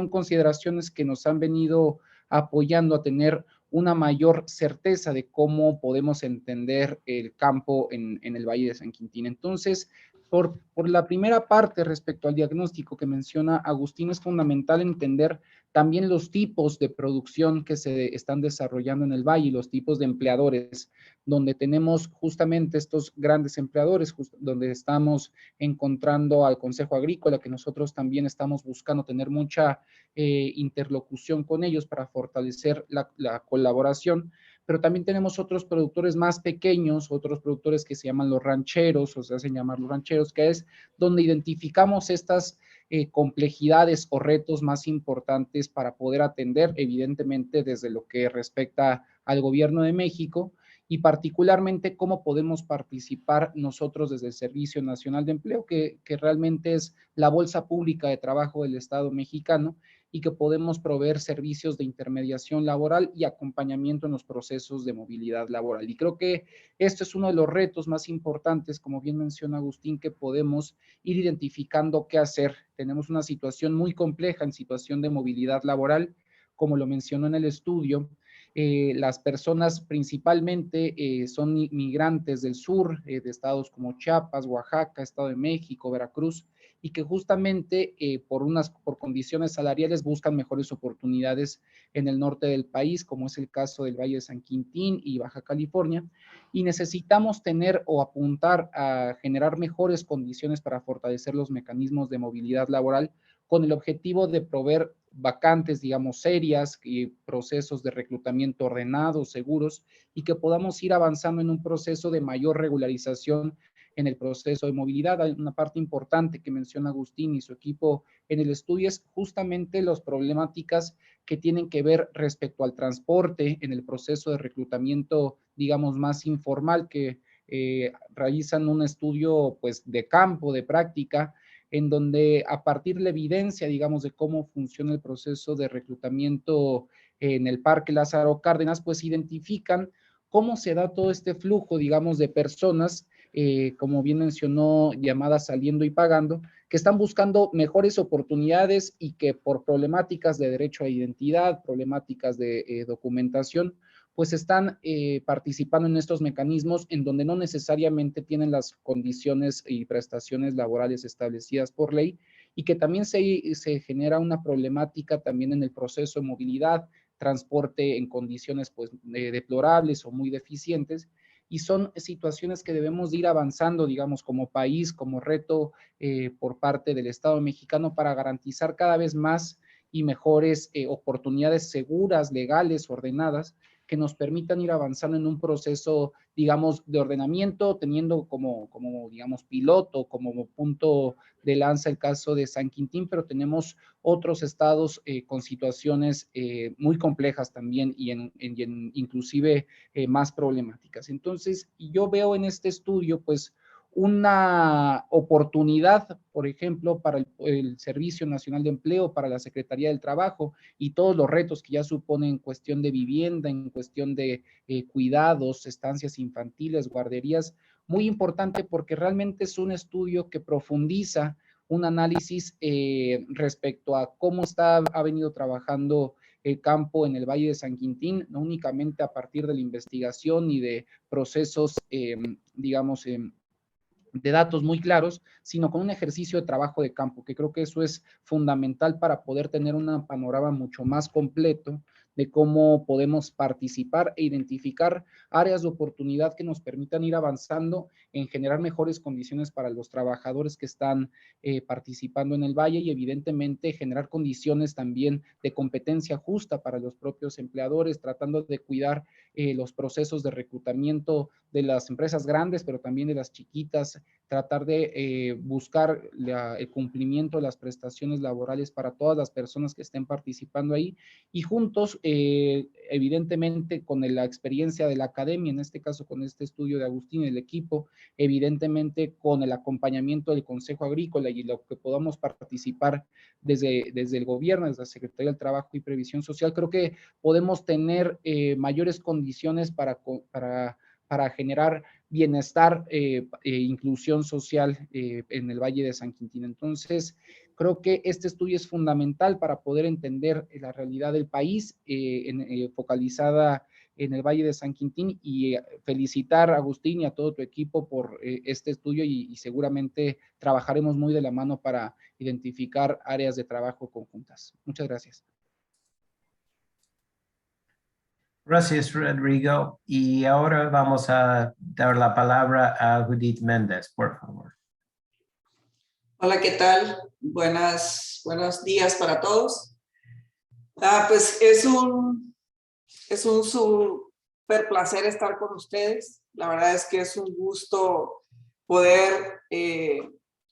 Speaker 5: consideraciones que nos han venido apoyando a tener una mayor certeza de cómo podemos entender el campo en el Valle de San Quintín. Entonces, por la primera parte respecto al diagnóstico que menciona Agustín, es fundamental entender también los tipos de producción que se están desarrollando en el valle, los tipos de empleadores, donde tenemos justamente estos grandes empleadores, donde estamos encontrando al Consejo Agrícola, que nosotros también estamos buscando tener mucha interlocución con ellos para fortalecer la colaboración, pero también tenemos otros productores más pequeños, otros productores que se llaman los rancheros, o se hacen llamar los rancheros, que es donde identificamos estas complejidades o retos más importantes para poder atender, evidentemente desde lo que respecta al gobierno de México y particularmente cómo podemos participar nosotros desde el Servicio Nacional de Empleo, que realmente es la bolsa pública de trabajo del Estado mexicano y que podemos proveer servicios de intermediación laboral y acompañamiento en los procesos de movilidad laboral. Y creo que esto es uno de los retos más importantes, como bien menciona Agustín, que podemos ir identificando qué hacer. Tenemos una situación muy compleja en situación de movilidad laboral, como lo mencionó en el estudio. Las personas principalmente son migrantes del sur, de estados como Chiapas, Oaxaca, Estado de México, Veracruz, y que justamente por condiciones salariales buscan mejores oportunidades en el norte del país, como es el caso del Valle de San Quintín y Baja California, y necesitamos tener o apuntar a generar mejores condiciones para fortalecer los mecanismos de movilidad laboral con el objetivo de proveer vacantes, digamos, serias y procesos de reclutamiento ordenados, seguros, y que podamos ir avanzando en un proceso de mayor regularización en el proceso de movilidad. Hay una parte importante que menciona Agustín y su equipo en el estudio es justamente las problemáticas que tienen que ver respecto al transporte en el proceso de reclutamiento, digamos, más informal, que realizan un estudio pues de campo, de práctica, en donde a partir de la evidencia, digamos, de cómo funciona el proceso de reclutamiento en el Parque Lázaro Cárdenas, pues identifican cómo se da todo este flujo, digamos, de personas, como bien mencionó, llamadas saliendo y pagando, que están buscando mejores oportunidades y que por problemáticas de derecho a identidad, problemáticas de documentación, pues están participando en estos mecanismos en donde no necesariamente tienen las condiciones y prestaciones laborales establecidas por ley y que también se genera una problemática también en el proceso de movilidad, transporte en condiciones pues deplorables o muy deficientes, y son situaciones que debemos de ir avanzando, digamos, como país, como reto por parte del Estado mexicano para garantizar cada vez más y mejores oportunidades seguras, legales, ordenadas, que nos permitan ir avanzando en un proceso, digamos, de ordenamiento, teniendo como digamos, piloto, como punto de lanza el caso de San Quintín, pero tenemos otros estados con situaciones muy complejas también y inclusive más problemáticas. Entonces, yo veo en este estudio, pues, una oportunidad, por ejemplo, para el Servicio Nacional de Empleo, para la Secretaría del Trabajo y todos los retos que ya supone en cuestión de vivienda, en cuestión de cuidados, estancias infantiles, guarderías. Muy importante porque realmente es un estudio que profundiza un análisis respecto a cómo ha venido trabajando el campo en el Valle de San Quintín, no únicamente a partir de la investigación y de procesos, digamos, de datos muy claros, sino con un ejercicio de trabajo de campo, que creo que eso es fundamental para poder tener un panorama mucho más completo de cómo podemos participar e identificar áreas de oportunidad que nos permitan ir avanzando en generar mejores condiciones para los trabajadores que están participando en el valle y evidentemente generar condiciones también de competencia justa para los propios empleadores, tratando de cuidar los procesos de reclutamiento de las empresas grandes, pero también de las chiquitas, tratar de buscar el cumplimiento de las prestaciones laborales para todas las personas que estén participando ahí y juntos, evidentemente con la experiencia de la academia, en este caso con este estudio de Agustín y el equipo, evidentemente con el acompañamiento del Consejo Agrícola y lo que podamos participar desde el gobierno, desde la Secretaría del Trabajo y Previsión Social, creo que podemos tener mayores condiciones para generar bienestar e inclusión social en el Valle de San Quintín. Entonces, creo que este estudio es fundamental para poder entender la realidad del país focalizada en el Valle de San Quintín y felicitar a Agustín y a todo tu equipo por este estudio y seguramente trabajaremos muy de la mano para identificar áreas de trabajo conjuntas. Muchas gracias.
Speaker 1: Gracias, Rodrigo. Y ahora vamos a dar la palabra a Judith Méndez, por favor.
Speaker 6: Hola, ¿qué tal? Buenos días para todos. Pues es un súper placer estar con ustedes. La verdad es que es un gusto poder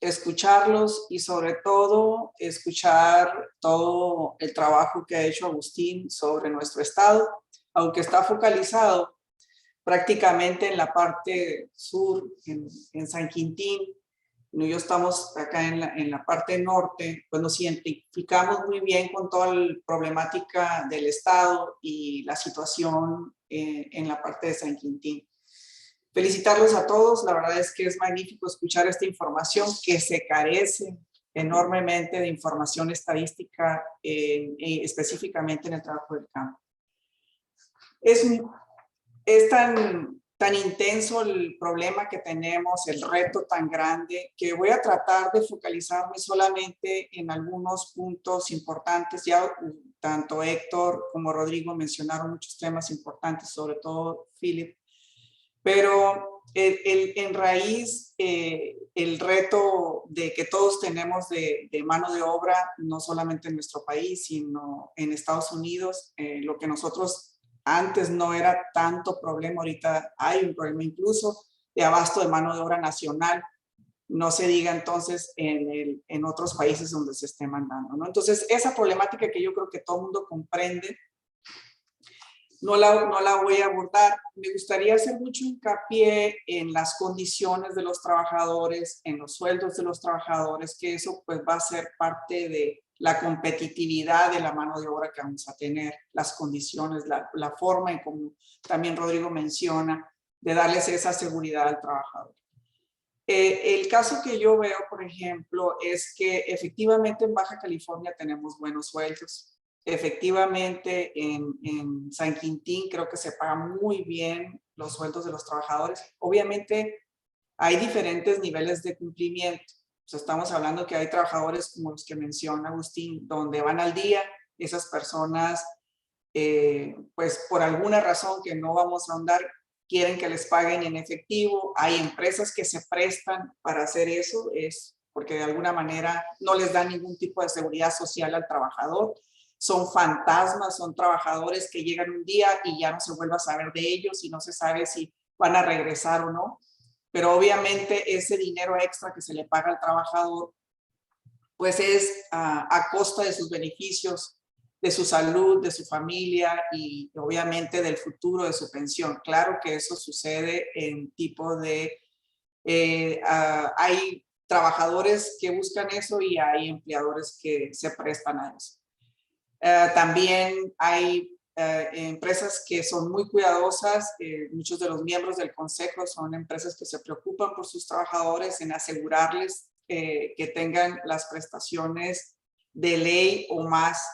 Speaker 6: escucharlos y sobre todo escuchar todo el trabajo que ha hecho Agustín sobre nuestro estado, aunque está focalizado prácticamente en la parte sur, en San Quintín. Yo estamos acá en la parte norte, pues nos identificamos muy bien con toda la problemática del estado y la situación en la parte de San Quintín. Felicitarlos a todos, la verdad es que es magnífico escuchar esta información que se carece enormemente de información estadística, específicamente en el trabajo del campo. Es tan intenso el problema que tenemos, el reto tan grande, que voy a tratar de focalizarme solamente en algunos puntos importantes. Ya tanto Héctor como Rodrigo mencionaron muchos temas importantes, sobre todo Philip. Pero en raíz, el reto de que todos tenemos de mano de obra, no solamente en nuestro país, sino en Estados Unidos, lo que nosotros antes no era tanto problema, ahorita hay un problema incluso de abasto de mano de obra nacional, no se diga entonces en otros países donde se esté mandando, ¿no? Entonces, esa problemática que yo creo que todo el mundo comprende, no la voy a abordar. Me gustaría hacer mucho hincapié en las condiciones de los trabajadores, en los sueldos de los trabajadores, que eso pues va a ser parte de la competitividad de la mano de obra que vamos a tener, las condiciones, la forma en como también Rodrigo menciona, de darles esa seguridad al trabajador. El caso que yo veo, por ejemplo, es que efectivamente en Baja California tenemos buenos sueldos. Efectivamente en San Quintín creo que se pagan muy bien los sueldos de los trabajadores. Obviamente hay diferentes niveles de cumplimiento. O sea, estamos hablando que hay trabajadores como los que menciona Agustín, donde van al día, esas personas, pues por alguna razón que no vamos a ahondar, quieren que les paguen en efectivo. Hay empresas que se prestan para hacer eso, es porque de alguna manera no les dan ningún tipo de seguridad social al trabajador. Son fantasmas, son trabajadores que llegan un día y ya no se vuelve a saber de ellos y no se sabe si van a regresar o no. Pero obviamente ese dinero extra que se le paga al trabajador, pues es a costa de sus beneficios, de su salud, de su familia y obviamente del futuro de su pensión. Claro que eso sucede en tipo de Hay trabajadores que buscan eso y hay empleadores que se prestan a eso. También hay empresas que son muy cuidadosas. Muchos de los miembros del consejo son empresas que se preocupan por sus trabajadores en asegurarles que tengan las prestaciones de ley o más.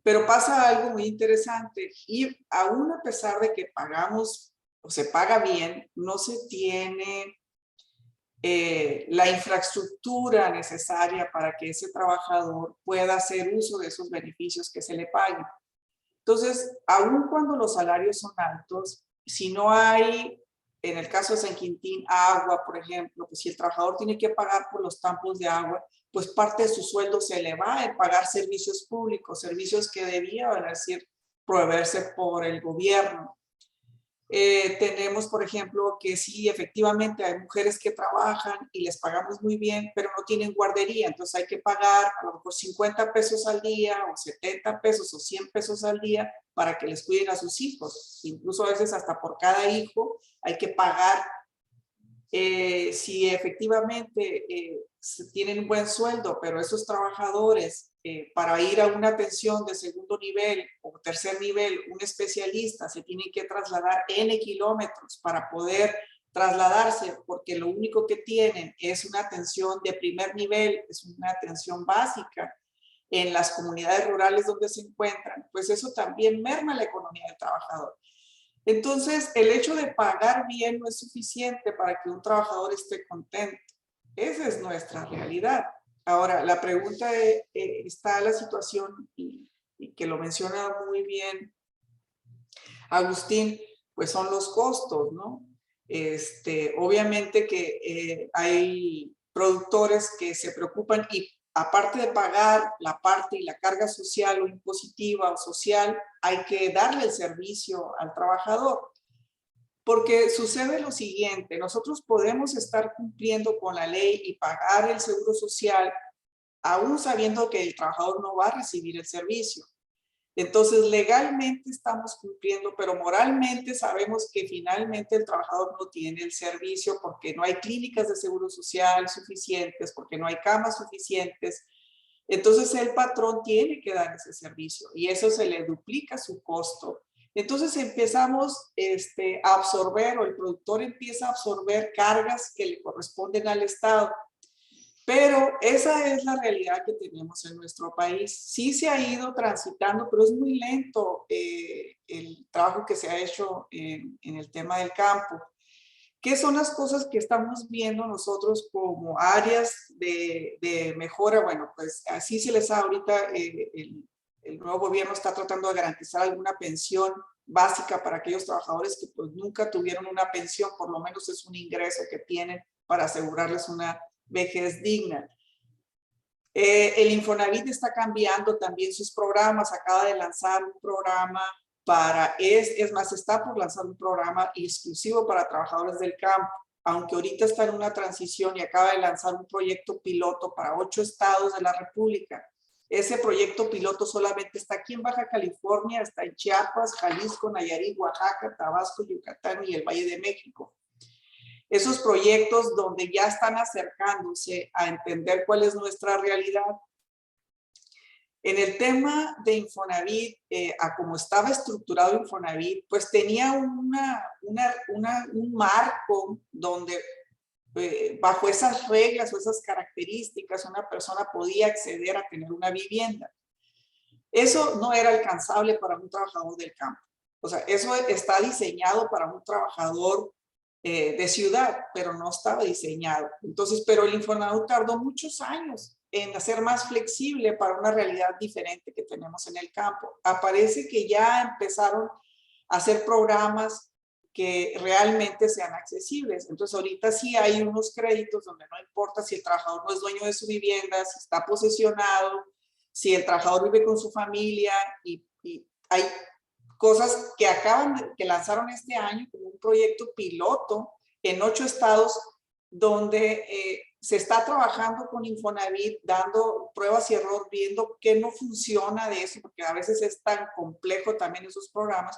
Speaker 6: Pero pasa algo muy interesante y aún a pesar de que pagamos o se paga bien, no se tiene la infraestructura necesaria para que ese trabajador pueda hacer uso de esos beneficios que se le paguen. Entonces, aun cuando los salarios son altos, si no hay, en el caso de San Quintín, agua, por ejemplo, pues si el trabajador tiene que pagar por los tampos de agua, pues parte de su sueldo se le va a pagar servicios públicos, servicios que debían decir proveerse por el gobierno. Tenemos, por ejemplo, que sí, efectivamente hay mujeres que trabajan y les pagamos muy bien, pero no tienen guardería, entonces hay que pagar a lo mejor 50 pesos al día o 70 pesos o 100 pesos al día para que les cuiden a sus hijos. Incluso a veces hasta por cada hijo hay que pagar. Si efectivamente tienen un buen sueldo, pero esos trabajadores para ir a una atención de segundo nivel o tercer nivel, un especialista se tiene que trasladar N kilómetros para poder trasladarse, porque lo único que tienen es una atención de primer nivel, es una atención básica en las comunidades rurales donde se encuentran, pues eso también merma la economía del trabajador. Entonces, el hecho de pagar bien no es suficiente para que un trabajador esté contento. Esa es nuestra realidad. Ahora, la pregunta está la situación, y que lo menciona muy bien Agustín, pues son los costos, ¿no? Obviamente que hay productores que se preocupan y aparte de pagar la parte y la carga social o impositiva o social, hay que darle el servicio al trabajador. Porque sucede lo siguiente, nosotros podemos estar cumpliendo con la ley y pagar el seguro social, aún sabiendo que el trabajador no va a recibir el servicio. Entonces, legalmente estamos cumpliendo, pero moralmente sabemos que finalmente el trabajador no tiene el servicio porque no hay clínicas de seguro social suficientes, porque no hay camas suficientes. Entonces, el patrón tiene que dar ese servicio y eso se le duplica su costo. Entonces, empezamos a absorber, o el productor empieza a absorber cargas que le corresponden al Estado. Pero esa es la realidad que tenemos en nuestro país. Sí se ha ido transitando, pero es muy lento el trabajo que se ha hecho en el tema del campo. ¿Qué son las cosas que estamos viendo nosotros como áreas de mejora? Bueno, pues así se les da ahorita, el nuevo gobierno está tratando de garantizar alguna pensión básica para aquellos trabajadores que pues nunca tuvieron una pensión, por lo menos es un ingreso que tienen para asegurarles una vejez digna. El Infonavit está cambiando también sus programas, acaba de lanzar un programa es más, está por lanzar un programa exclusivo para trabajadores del campo, aunque ahorita está en una transición y acaba de lanzar un proyecto piloto para 8 estados de la República. Ese proyecto piloto solamente está aquí en Baja California, está en Chiapas, Jalisco, Nayarit, Oaxaca, Tabasco, Yucatán y el Valle de México. Esos proyectos donde ya están acercándose a entender cuál es nuestra realidad. En el tema de Infonavit, a como estaba estructurado Infonavit, pues tenía un marco donde bajo esas reglas o esas características una persona podía acceder a tener una vivienda. Eso no era alcanzable para un trabajador del campo. O sea, eso está diseñado para un trabajador de ciudad, pero no estaba diseñado. Entonces, pero el Infonavit tardó muchos años en hacer más flexible para una realidad diferente que tenemos en el campo. Aparece que ya empezaron a hacer programas que realmente sean accesibles. Entonces, ahorita sí hay unos créditos donde no importa si el trabajador no es dueño de su vivienda, si está posesionado, si el trabajador vive con su familia y hay cosas que lanzaron este año como un proyecto piloto en 8 estados donde se está trabajando con Infonavit, dando pruebas y error, viendo qué no funciona de eso, porque a veces es tan complejo también esos programas,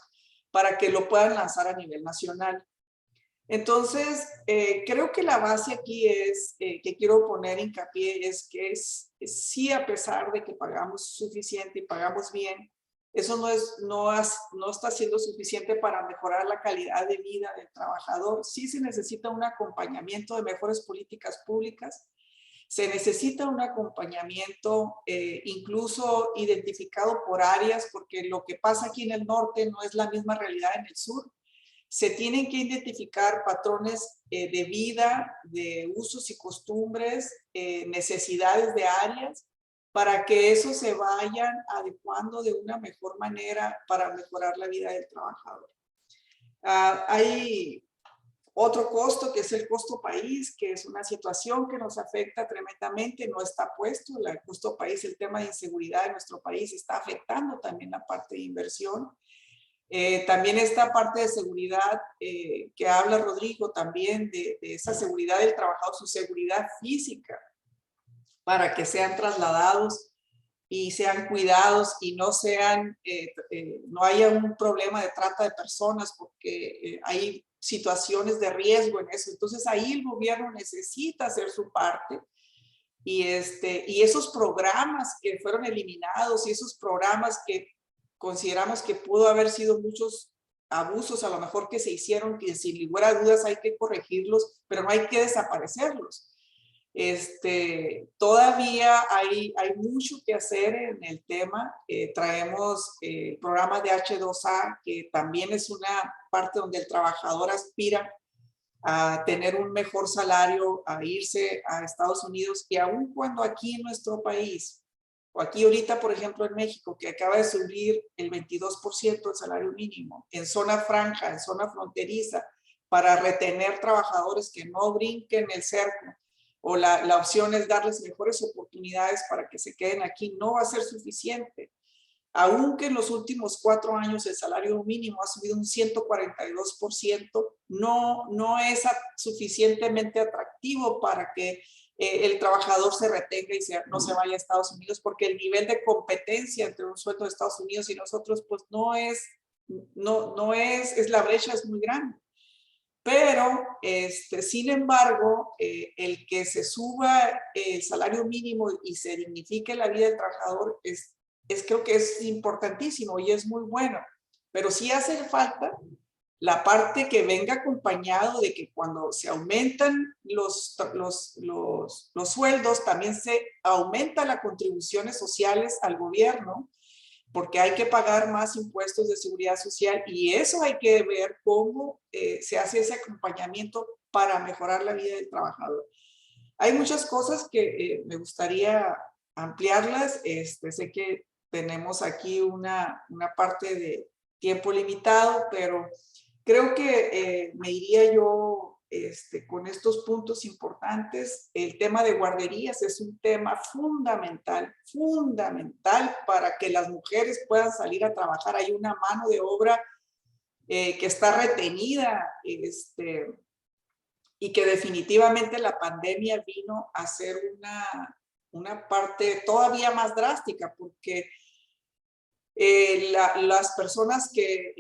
Speaker 6: para que lo puedan lanzar a nivel nacional. Entonces, creo que la base aquí es, que quiero poner hincapié, es que sí, a pesar de que pagamos suficiente y pagamos bien, eso no está siendo suficiente para mejorar la calidad de vida del trabajador. Sí se necesita un acompañamiento de mejores políticas públicas, se necesita un acompañamiento incluso identificado por áreas, porque lo que pasa aquí en el norte no es la misma realidad en el sur. Se tienen que identificar patrones de vida, de usos y costumbres, necesidades de áreas, para que eso se vayan adecuando de una mejor manera para mejorar la vida del trabajador. Hay otro costo que es el costo país, que es una situación que nos afecta tremendamente, no está puesto el costo país, el tema de inseguridad en nuestro país está afectando también la parte de inversión. También esta parte de seguridad que habla Rodrigo también, de esa seguridad del trabajador, su seguridad física, para que sean trasladados y sean cuidados y no no haya un problema de trata de personas, porque hay situaciones de riesgo en eso. Entonces ahí el gobierno necesita hacer su parte. Y esos programas que fueron eliminados y esos programas que consideramos que pudo haber sido muchos abusos a lo mejor que se hicieron, que sin lugar a dudas hay que corregirlos, pero no hay que desaparecerlos. Todavía hay mucho que hacer en el tema. Traemos el programa de H2A, que también es una parte donde el trabajador aspira a tener un mejor salario, a irse a Estados Unidos, y aun cuando aquí en nuestro país, o aquí ahorita, por ejemplo, en México, que acaba de subir el 22% del salario mínimo, en zona franja, en zona fronteriza, para retener trabajadores que no brinquen el cerco, o la opción es darles mejores oportunidades para que se queden aquí, no va a ser suficiente. Aunque en los últimos 4 años el salario mínimo ha subido un 142%, no es suficientemente atractivo para que el trabajador se retenga y no se vaya a Estados Unidos, porque el nivel de competencia entre un sueldo de Estados Unidos y nosotros, pues la brecha es muy grande. Pero, sin embargo, el que se suba el salario mínimo y se dignifique la vida del trabajador creo que es importantísimo y es muy bueno. Pero sí hace falta la parte que venga acompañado de que cuando se aumentan los sueldos, también se aumenta las contribuciones sociales al gobierno, porque hay que pagar más impuestos de seguridad social, y eso hay que ver cómo se hace ese acompañamiento para mejorar la vida del trabajador. Hay muchas cosas que me gustaría ampliarlas. Sé que tenemos aquí una parte de tiempo limitado, pero creo que me iría yo con estos puntos importantes. El tema de guarderías es un tema fundamental para que las mujeres puedan salir a trabajar. Hay una mano de obra que está retenida y que definitivamente la pandemia vino a ser una parte todavía más drástica, porque las personas que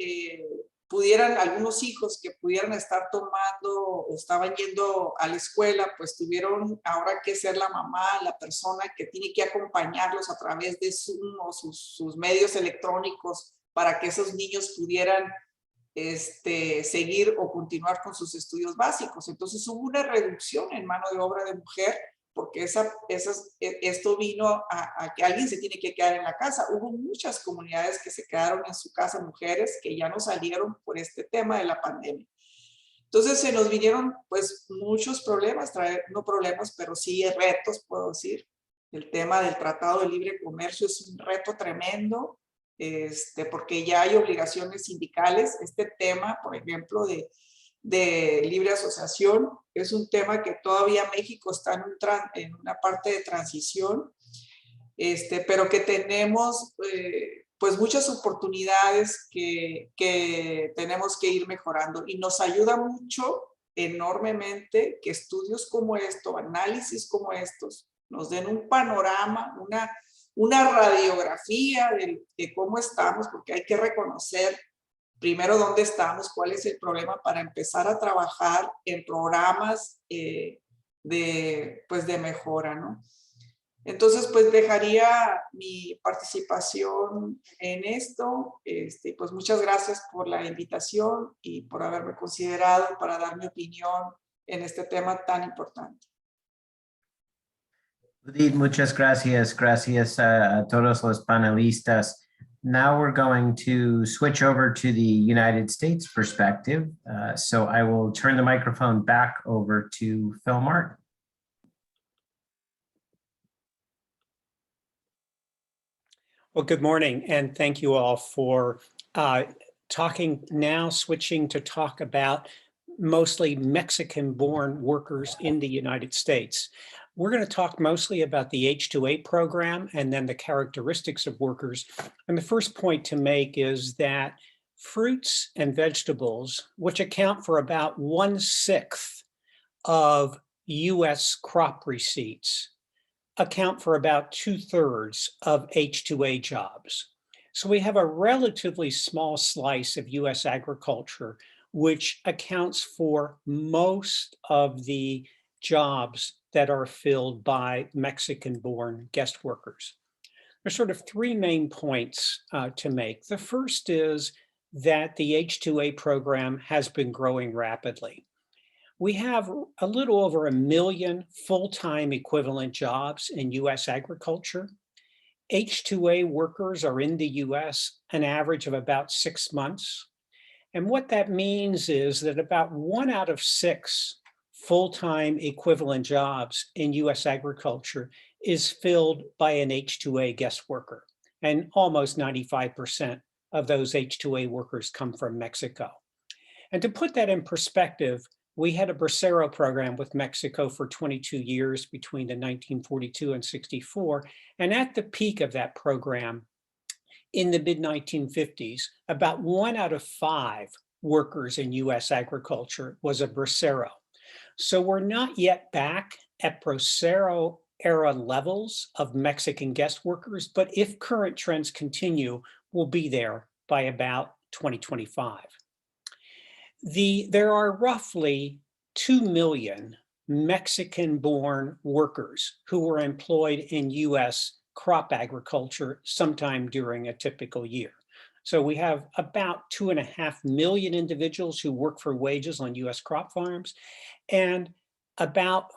Speaker 6: algunos hijos que pudieran estar tomando o estaban yendo a la escuela, pues tuvieron ahora que ser la mamá, la persona que tiene que acompañarlos a través de Zoom o sus medios electrónicos para que esos niños pudieran seguir o continuar con sus estudios básicos. Entonces hubo una reducción en mano de obra de mujer, porque esto vino a que alguien se tiene que quedar en la casa. Hubo muchas comunidades que se quedaron en su casa, mujeres que ya no salieron por este tema de la pandemia. Entonces se nos vinieron pues muchos problemas, no problemas, pero sí retos, puedo decir. El tema del Tratado de Libre Comercio es un reto tremendo, porque ya hay obligaciones sindicales. Este tema, por ejemplo, de libre asociación, es un tema que todavía México está en una parte de transición, pero que tenemos pues muchas oportunidades que tenemos que ir mejorando, y nos ayuda mucho, enormemente, que estudios como esto, análisis como estos, nos den un panorama, una radiografía de cómo estamos, porque hay que reconocer primero dónde estamos, cuál es el problema para empezar a trabajar en programas de mejora, ¿no? Entonces, pues dejaría mi participación en esto. Pues muchas gracias por la invitación y por haberme considerado para dar mi opinión en este tema tan importante.
Speaker 1: Judith, muchas gracias. Gracias a todos los panelistas. Now we're going to switch over to the United States perspective. So I will turn the microphone back over to Phil Martin.
Speaker 2: Well, good morning, and thank you all for switching to talk about mostly Mexican-born workers in the United States. We're going to talk mostly about the H-2A program and then the characteristics of workers. And the first point to make is that fruits and vegetables, which account for about 1/6 of US crop receipts, account for about 2/3 of H-2A jobs. So we have a relatively small slice of US agriculture, which accounts for most of the jobs that are filled by Mexican-born guest workers. There's sort of three main points to make. The first is that the H-2A program has been growing rapidly. We have a little over 1 million full-time equivalent jobs in US agriculture. H-2A workers are in the US an average of about 6 months. And what that means is that about 1 out of 6 full-time equivalent jobs in US agriculture is filled by an H-2A guest worker. And almost 95% of those H-2A workers come from Mexico. And to put that in perspective, we had a Bracero program with Mexico for 22 years between the 1942 and 64. And at the peak of that program, in the mid-1950s, about 1 out of 5 workers in US agriculture was a Bracero. So we're not yet back at Bracero era levels of Mexican guest workers, but if current trends continue, we'll be there by about 2025. There are roughly 2 million Mexican-born workers who were employed in US crop agriculture sometime during a typical year. So we have about 2.5 million individuals who work for wages on US crop farms, and about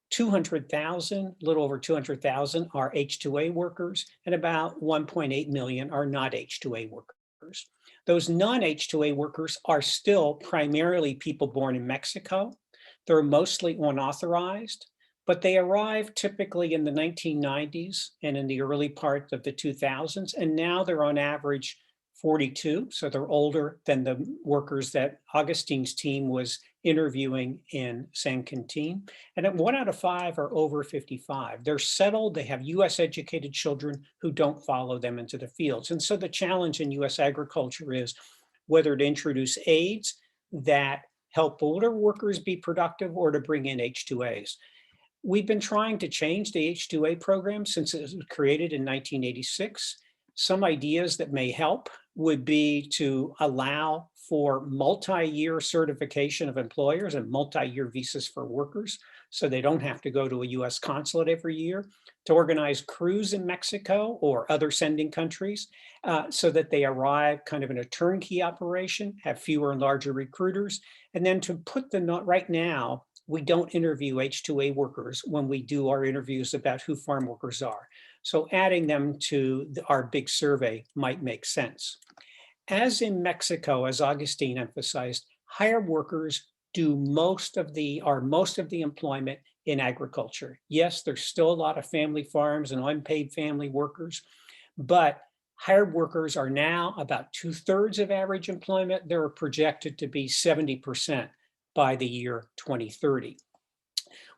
Speaker 2: 200,000, a little over 200,000 are H-2A workers, and about 1.8 million are not H-2A workers. Those non-H-2A workers are still primarily people born in Mexico. They're mostly unauthorized, but they arrived typically in the 1990s and in the early part of the 2000s, and now they're on average 42, so they're older than the workers that Augustine's team was interviewing in San Quintin. And 1 out of 5 are over 55. They're settled, they have US educated children who don't follow them into the fields. And so the challenge in US agriculture is whether to introduce aids that help older workers be productive or to bring in H-2As. We've been trying to change the H-2A program since it was created in 1986. Some ideas that may help would be to allow for multi-year certification of employers and multi-year visas for workers, so they don't have to go to a US consulate every year, to organize crews in Mexico or other sending countries so that they arrive kind of in a turnkey operation, have fewer and larger recruiters, and then to put the note right now, we don't interview H-2A workers when we do our interviews about who farm workers are. So adding them to our big survey might make sense. As in Mexico, as Augustine emphasized, hired workers do most of the employment in agriculture. Yes, there's still a lot of family farms and unpaid family workers, but hired workers are now about 2/3 of average employment. They're projected to be 70% by the year 2030.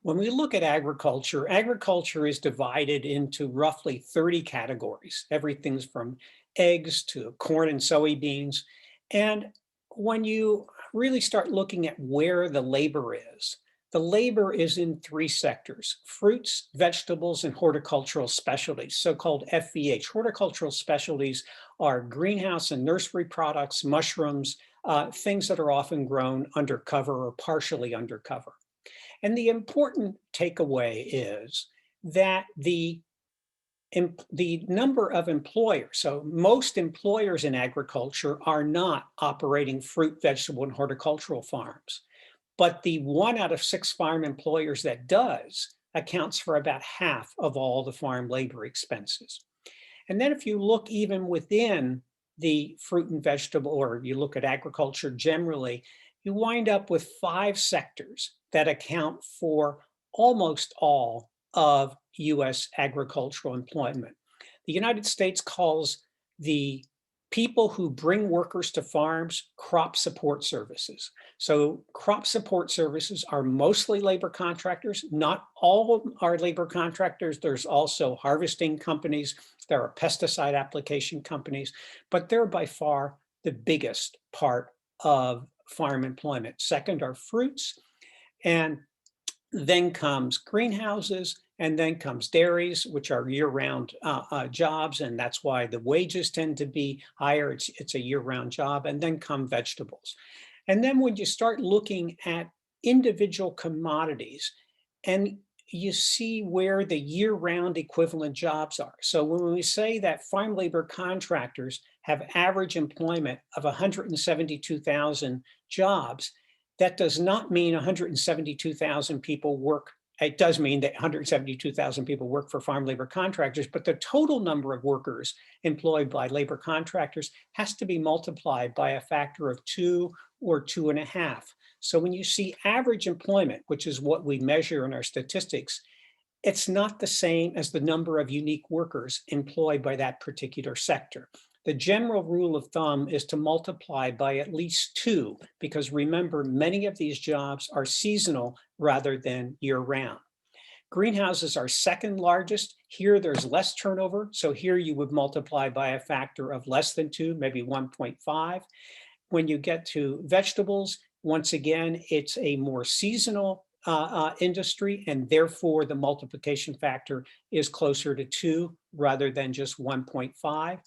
Speaker 2: When we look at agriculture, agriculture is divided into roughly 30 categories. Everything's from eggs to corn and soybeans. And when you really start looking at where the labor is in 3 sectors: fruits, vegetables, and horticultural specialties, so-called FVH. Horticultural specialties are greenhouse and nursery products, mushrooms, things that are often grown undercover or partially undercover. And the important takeaway is that the number of employers, so most employers in agriculture are not operating fruit, vegetable, and horticultural farms. But the 1 out of 6 farm employers that does accounts for about half of all the farm labor expenses. And then if you look even within the fruit and vegetable, or you look at agriculture generally, you wind up with 5 sectors that account for almost all of US agricultural employment. The United States calls the people who bring workers to farms crop support services. So crop support services are mostly labor contractors. Not all are labor contractors. There's also harvesting companies. There are pesticide application companies, but they're by far the biggest part of farm employment. Second are fruits, and then comes greenhouses, and then comes dairies, which are year-round jobs, and that's why the wages tend to be higher. It's a year-round job, and then come vegetables. And then when you start looking at individual commodities, and you see where the year-round equivalent jobs are. So when we say that farm labor contractors have average employment of 172,000 jobs, that does not mean 172,000 people work. It does mean that 172,000 people work for farm labor contractors, but the total number of workers employed by labor contractors has to be multiplied by a factor of 2 or 2.5. So when you see average employment, which is what we measure in our statistics, it's not the same as the number of unique workers employed by that particular sector. The general rule of thumb is to multiply by at least 2, because remember, many of these jobs are seasonal rather than year-round. Greenhouses are second largest. Here there's less turnover, so here you would multiply by a factor of less than 2, maybe 1.5. When you get to vegetables, once again, it's a more seasonal industry, and therefore the multiplication factor is closer to 2 rather than just 1.5.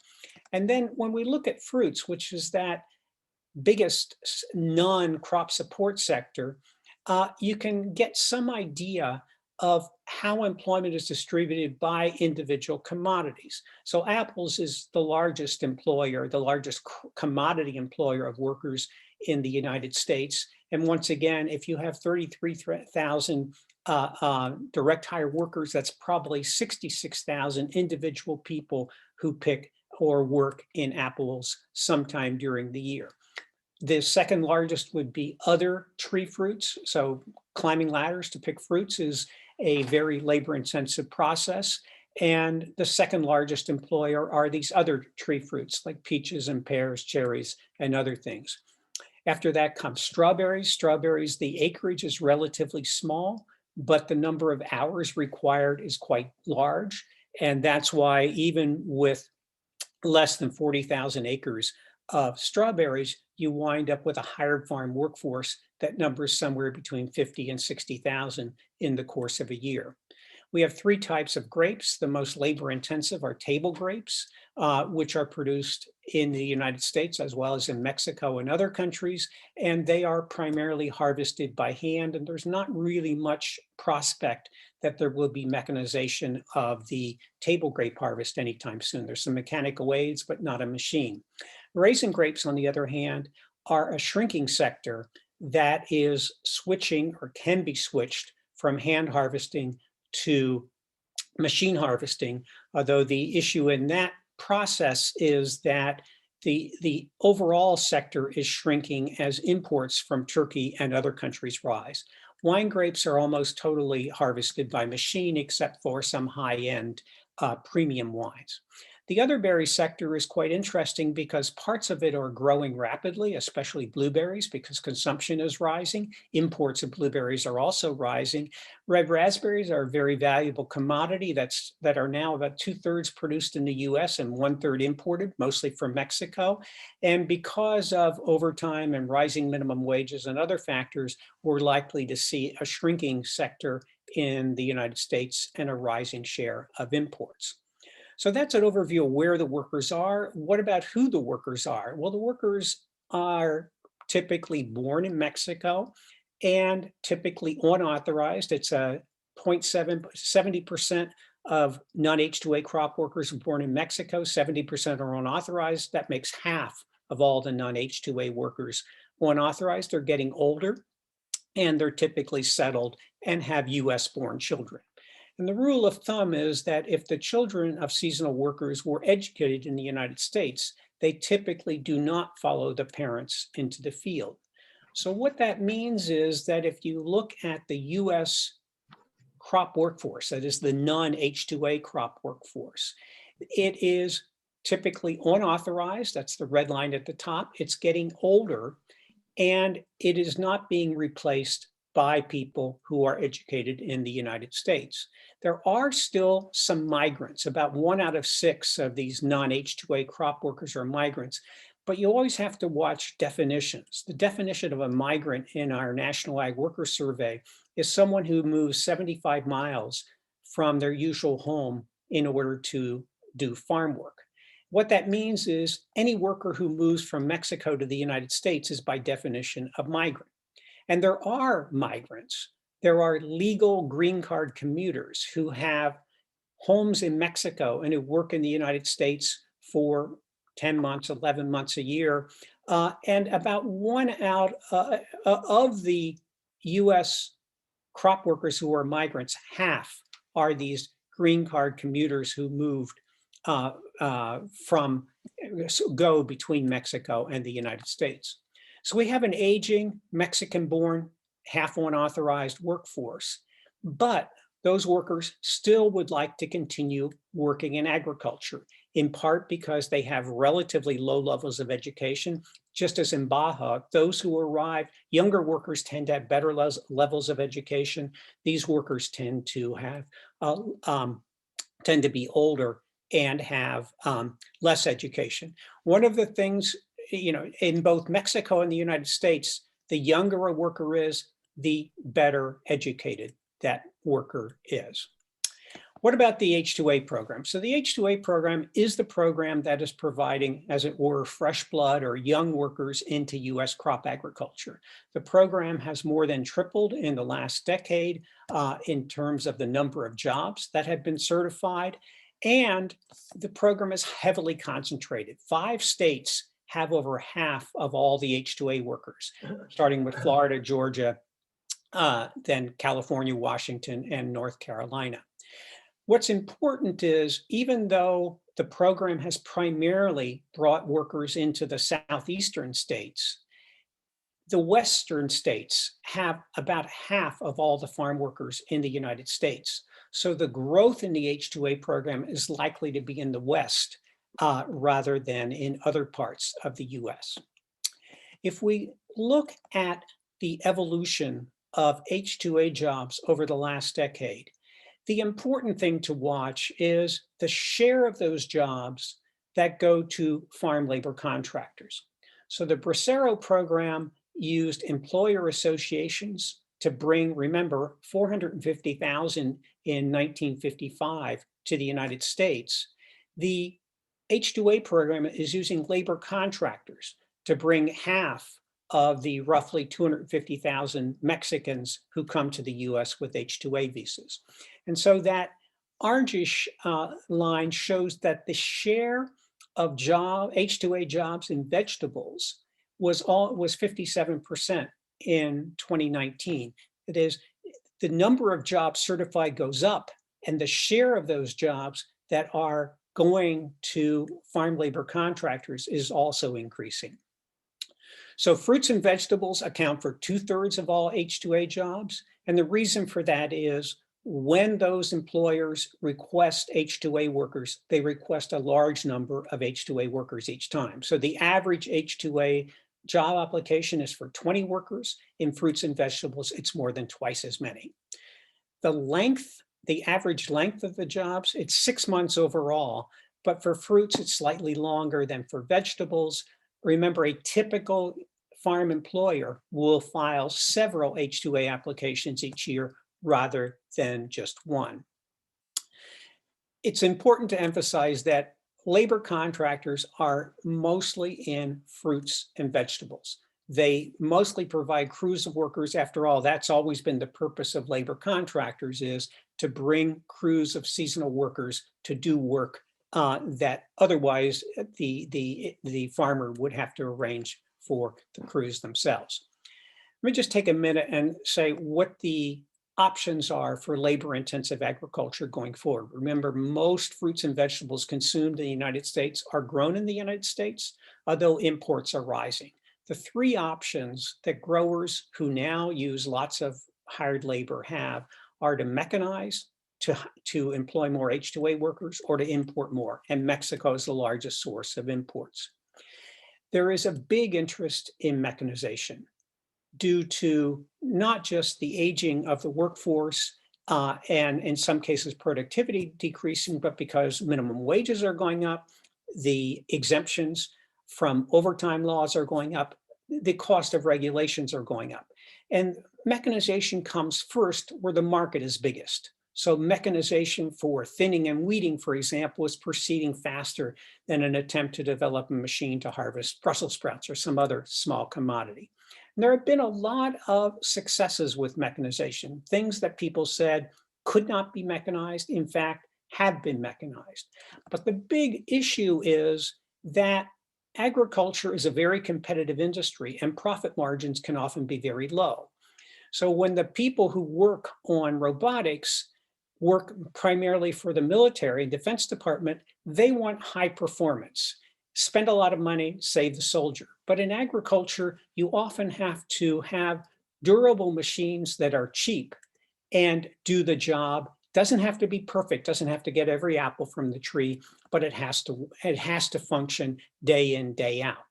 Speaker 2: And then when we look at fruits, which is that biggest non-crop support sector, you can get some idea of how employment is distributed by individual commodities. So apples is the largest employer, the largest commodity employer of workers in the United States. And once again, if you have 33,000 direct hire workers, that's probably 66,000 individual people who pick or work in apples sometime during the year. The second largest would be other tree fruits. So climbing ladders to pick fruits is a very labor intensive process. And the second largest employer are these other tree fruits like peaches and pears, cherries, and other things. After that comes strawberries. Strawberries, the acreage is relatively small, but the number of hours required is quite large. And that's why even with less than 40,000 acres of strawberries, you wind up with a hired farm workforce that numbers somewhere between 50 and 60,000 in the course of a year. We have 3 types of grapes. The most labor intensive are table grapes, which are produced in the United States as well as in Mexico and other countries. And they are primarily harvested by hand. And there's not really much prospect that there will be mechanization of the table grape harvest anytime soon. There's some mechanical aids, but not a machine. Raisin grapes, on the other hand, are a shrinking sector that is switching or can be switched from hand harvesting to machine harvesting, although the issue in that process is that the overall sector is shrinking as imports from Turkey and other countries rise. Wine grapes are almost totally harvested by machine, except for some high-end premium wines. The other berry sector is quite interesting because parts of it are growing rapidly, especially blueberries, because consumption is rising. Imports of blueberries are also rising. Red raspberries are a very valuable commodity that are now about 2/3 produced in the US and 1/3 imported, mostly from Mexico. And because of overtime and rising minimum wages and other factors, we're likely to see a shrinking sector in the United States and a rising share of imports. So that's an overview of where the workers are. What about who the workers are? Well, the workers are typically born in Mexico and typically unauthorized. It's a 70% of non-H2A crop workers born in Mexico, 70% are unauthorized. That makes half of all the non-H2A workers unauthorized. They're getting older and they're typically settled and have US born children. And the rule of thumb is that if the children of seasonal workers were educated in the United States, they typically do not follow the parents into the field. So what that means is that if you look at the US crop workforce, that is the non-H2A crop workforce, it is typically unauthorized. That's the red line at the top. It's getting older and it is not being replaced by people who are educated in the United States. There are still some migrants. About 1 out of 6 of these non-H2A crop workers are migrants, but you always have to watch definitions. The definition of a migrant in our National Ag Worker Survey is someone who moves 75 miles from their usual home in order to do farm work. What that means is any worker who moves from Mexico to the United States is by definition a migrant. And there are migrants. There are legal green card commuters who have homes in Mexico and who work in the United States for 10 months, 11 months a year. And about 1 out of the US crop workers who are migrants, half are these green card commuters who moved go between Mexico and the United States. So we have an aging Mexican-born, half unauthorized workforce, but those workers still would like to continue working in agriculture, in part because they have relatively low levels of education. Just as in Baja, those who arrive, younger workers tend to have better levels of education. These workers tend to have tend to be older and have less education. One of the things, in both Mexico and the United States, the younger a worker is, the better educated that worker is. What about the H2A program? So the H2A program is the program that is providing, as it were, fresh blood or young workers into US crop agriculture. The program has more than tripled in the last decade in terms of the number of jobs that have been certified. And the program is heavily concentrated. 5 states have over half of all the H2A workers, starting with Florida, Georgia, then California, Washington, and North Carolina. What's important is, even though the program has primarily brought workers into the southeastern states, the western states have about half of all the farm workers in the United States. So the growth in the H2A program is likely to be in the West rather than in other parts of the US. If we look at the evolution of H2A jobs over the last decade, the important thing to watch is the share of those jobs that go to farm labor contractors. So the Bracero program used employer associations to bring, remember, 450,000 in 1955 to the United States. The H2A program is using labor contractors to bring half of the roughly 250,000 Mexicans who come to the US with H2A visas. And so that orangish line shows that the share of H2A jobs in vegetables was 57% in 2019. It is, the number of jobs certified goes up, and the share of those jobs that are going to farm labor contractors is also increasing. So fruits and vegetables account for 2/3 of all H2A jobs. And the reason for that is when those employers request H2A workers, they request a large number of H2A workers each time. So the average H2A job application is for 20 workers. In fruits and vegetables, it's more than twice as many. The average length of the jobs, it's 6 months overall, but for fruits, it's slightly longer than for vegetables. Remember, a typical farm employer will file several H2A applications each year rather than just one. it's important to emphasize that labor contractors are mostly in fruits and vegetables. They mostly provide crews of workers. After all, that's always been the purpose of labor contractors, is to bring crews of seasonal workers to do work that otherwise the farmer would have to arrange for the crews themselves. Let me just take a minute and say what the options are for labor-intensive agriculture going forward. Remember, most fruits and vegetables consumed in the United States are grown in the United States, although imports are rising. The three options that growers who now use lots of hired labor have are to mechanize, to employ more H-2A workers, or to import more. And Mexico is the largest source of imports. There is a big interest in mechanization due to not just the aging of the workforce and in some cases productivity decreasing, but because minimum wages are going up, the exemptions from overtime laws are going up, the cost of regulations are going up. And mechanization comes first where the market is biggest. So mechanization for thinning and weeding, for example, is proceeding faster than an attempt to develop a machine to harvest Brussels sprouts or some other small commodity. And there have been a lot of successes with mechanization, things that people said could not be mechanized, in fact, have been mechanized. But the big issue is that agriculture is a very competitive industry and profit margins can often be very low. So when the people who work on robotics work primarily for the military and Defense Department, they want high performance, spend a lot of money, save the soldier. But in agriculture, you often have to have durable machines that are cheap and do the job. Doesn't have to be perfect, doesn't have to get every apple from the tree, but it has to function day in, day out.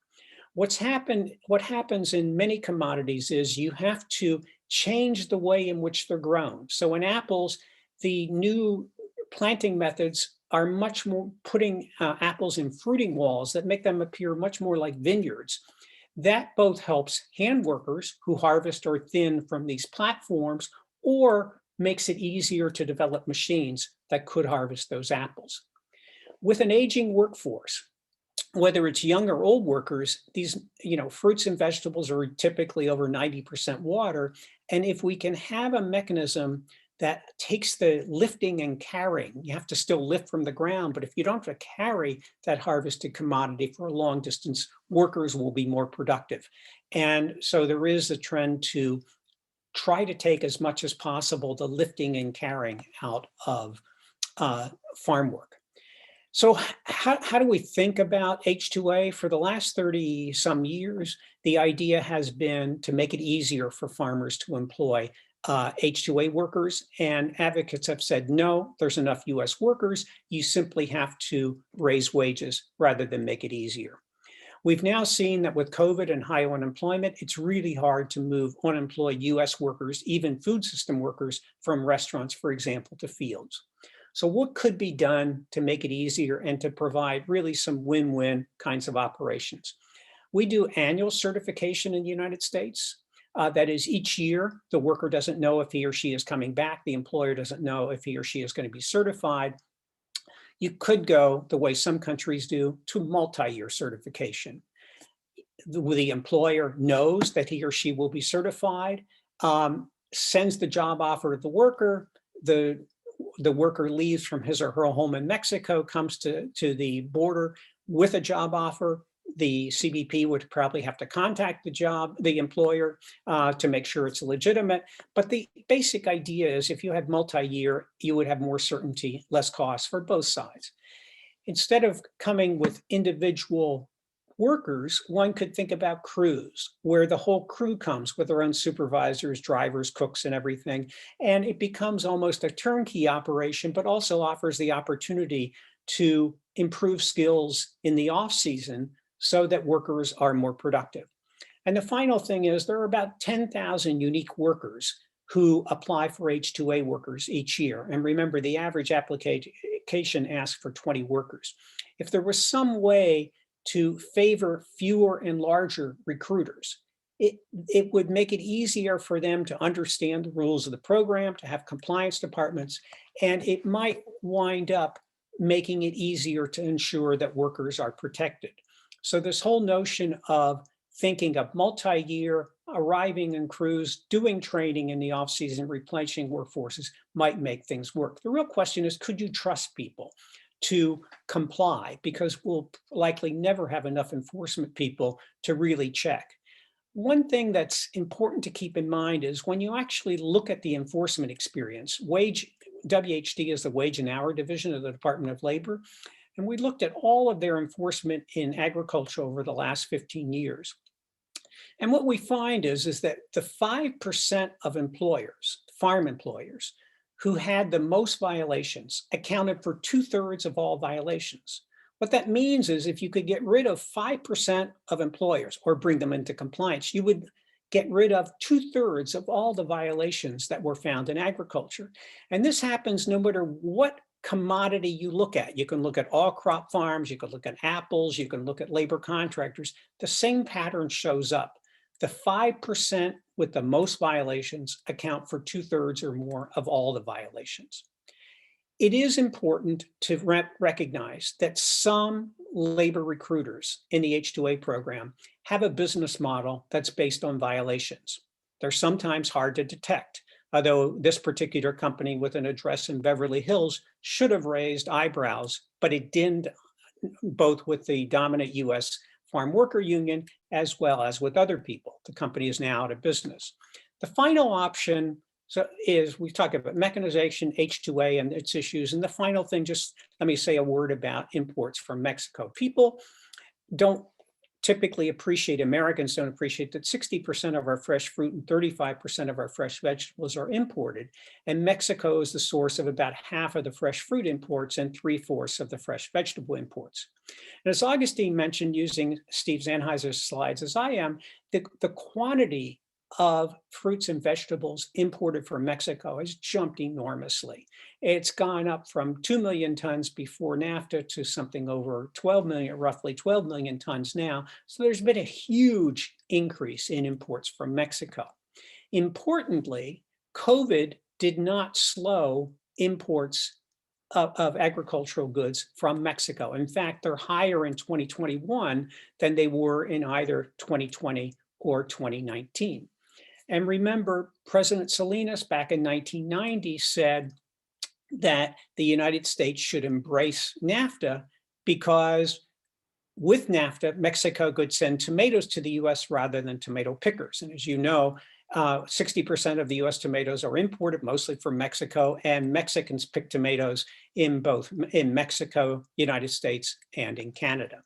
Speaker 2: What happens in many commodities is you have to change the way in which they're grown. So in apples, the new planting methods are much more putting apples in fruiting walls that make them appear much more like vineyards. That both helps hand workers who harvest or thin from these platforms, or makes it easier to develop machines that could harvest those apples. With an aging workforce, whether it's young or old workers, these fruits and vegetables are typically over 90% water. And if we can have a mechanism that takes the lifting and carrying, you have to still lift from the ground, but if you don't have to carry that harvested commodity for a long distance, workers will be more productive. And so there is a trend to try to take as much as possible the lifting and carrying out of farm work. So how do we think about H-2A? For the last 30 some years, the idea has been to make it easier for farmers to employ H-2A workers, and advocates have said, no, there's enough US workers. You simply have to raise wages rather than make it easier. We've now seen that with COVID and high unemployment, it's really hard to move unemployed US workers, even food system workers, from restaurants, for example, to fields. So what could be done to make it easier and to provide really some win-win kinds of operations? We do annual certification in the United States. That is, each year, the worker doesn't know if he or she is coming back. The employer doesn't know if he or she is going to be certified. You could go the way some countries do to multi-year certification. The employer knows that he or she will be certified, sends the job offer to the worker. The worker leaves from his or her home in Mexico, comes to the border with a job offer. The CBP would probably have to contact the employer to make sure it's legitimate. But the basic idea is if you had multi-year, you would have more certainty, less costs for both sides. Instead of coming with individual workers, one could think about crews, where the whole crew comes with their own supervisors, drivers, cooks, and everything. And it becomes almost a turnkey operation, but also offers the opportunity to improve skills in the off-season so that workers are more productive. And the final thing is there are about 10,000 unique workers who apply for H-2A workers each year. And remember, the average application asks for 20 workers. If there was some way to favor fewer and larger recruiters, it would make it easier for them to understand the rules of the program, to have compliance departments, and it might wind up making it easier to ensure that workers are protected. So this whole notion of thinking of multi-year, arriving in crews, doing training in the off-season, replenishing workforces might make things work. The real question is, could you trust people to comply? Because we'll likely never have enough enforcement people to really check. One thing that's important to keep in mind is when you actually look at the enforcement experience, WHD is the Wage and Hour Division of the Department of Labor, and we looked at all of their enforcement in agriculture over the last 15 years. And what we find is that the 5% of employers, farm employers, who had the most violations accounted for 2/3 of all violations. What that means is if you could get rid of 5% of employers or bring them into compliance, you would get rid of 2/3 of all the violations that were found in agriculture. And this happens no matter what commodity you look at. You can look at all crop farms, you can look at apples, you can look at labor contractors. The same pattern shows up. The 5% with the most violations account for 2/3 or more of all the violations. It is important to recognize that some labor recruiters in the H-2A program have a business model that's based on violations. They're sometimes hard to detect, although this particular company with an address in Beverly Hills should have raised eyebrows, but it didn't, both with the dominant US Farm Worker Union as well as with other people. The company is now out of business. The final option is we talk about mechanization, H-2A and its issues. And the final thing, just let me say a word about imports from Mexico. People don't typically appreciate, Americans don't appreciate that 60% of our fresh fruit and 35% of our fresh vegetables are imported. And Mexico is the source of about half of the fresh fruit imports and 3/4 of the fresh vegetable imports. And as Augustine mentioned, using Steve Zanheiser's slides as I am, the quantity of fruits and vegetables imported from Mexico has jumped enormously. It's gone up from 2 million tons before NAFTA to something over 12 million, roughly 12 million tons now. So there's been a huge increase in imports from Mexico. Importantly, COVID did not slow imports of agricultural goods from Mexico. In fact, they're higher in 2021 than they were in either 2020 or 2019. And remember, President Salinas back in 1990 said that the United States should embrace NAFTA because with NAFTA, Mexico could send tomatoes to the US rather than tomato pickers. And as you know, 60% of the US tomatoes are imported, mostly from Mexico, and Mexicans pick tomatoes in Mexico, United States, and in Canada.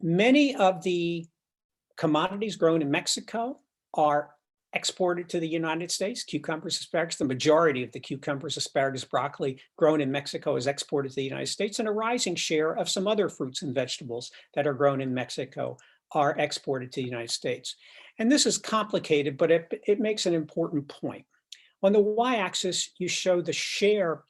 Speaker 2: Many of the commodities grown in Mexico are exported to the United States, cucumbers, asparagus. The majority of the cucumbers, asparagus, broccoli grown in Mexico is exported to the United States, and a rising share of some other fruits and vegetables that are grown in Mexico are exported to the United States. And this is complicated, but it makes an important point. On the y-axis, you show the share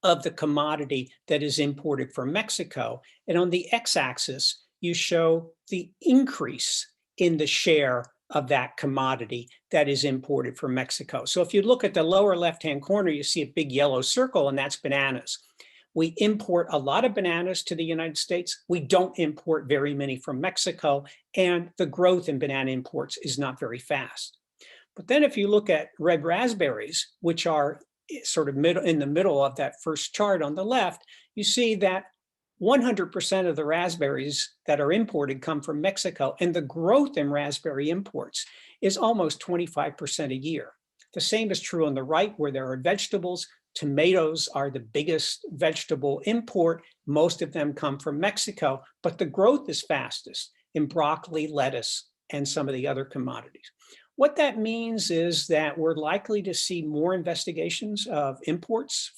Speaker 2: of the commodity that is imported from Mexico. And on the x-axis, you show the increase in the share of that commodity that is imported from Mexico. So if you look at the lower left-hand corner, you see a big yellow circle, and that's bananas. We import a lot of bananas to the United States. We don't import very many from Mexico, and the growth in banana imports is not very fast. But then if you look at red raspberries, which are sort of in the middle of that first chart on the left, you see that 100% of the raspberries that are imported come from Mexico, and the growth in raspberry imports is almost 25% a year. The same is true on the right, where there are vegetables. Tomatoes are the biggest vegetable import. Most of them come from Mexico, but the growth is fastest in broccoli, lettuce, and some of the other commodities. What that means is that we're likely to see more investigations of imports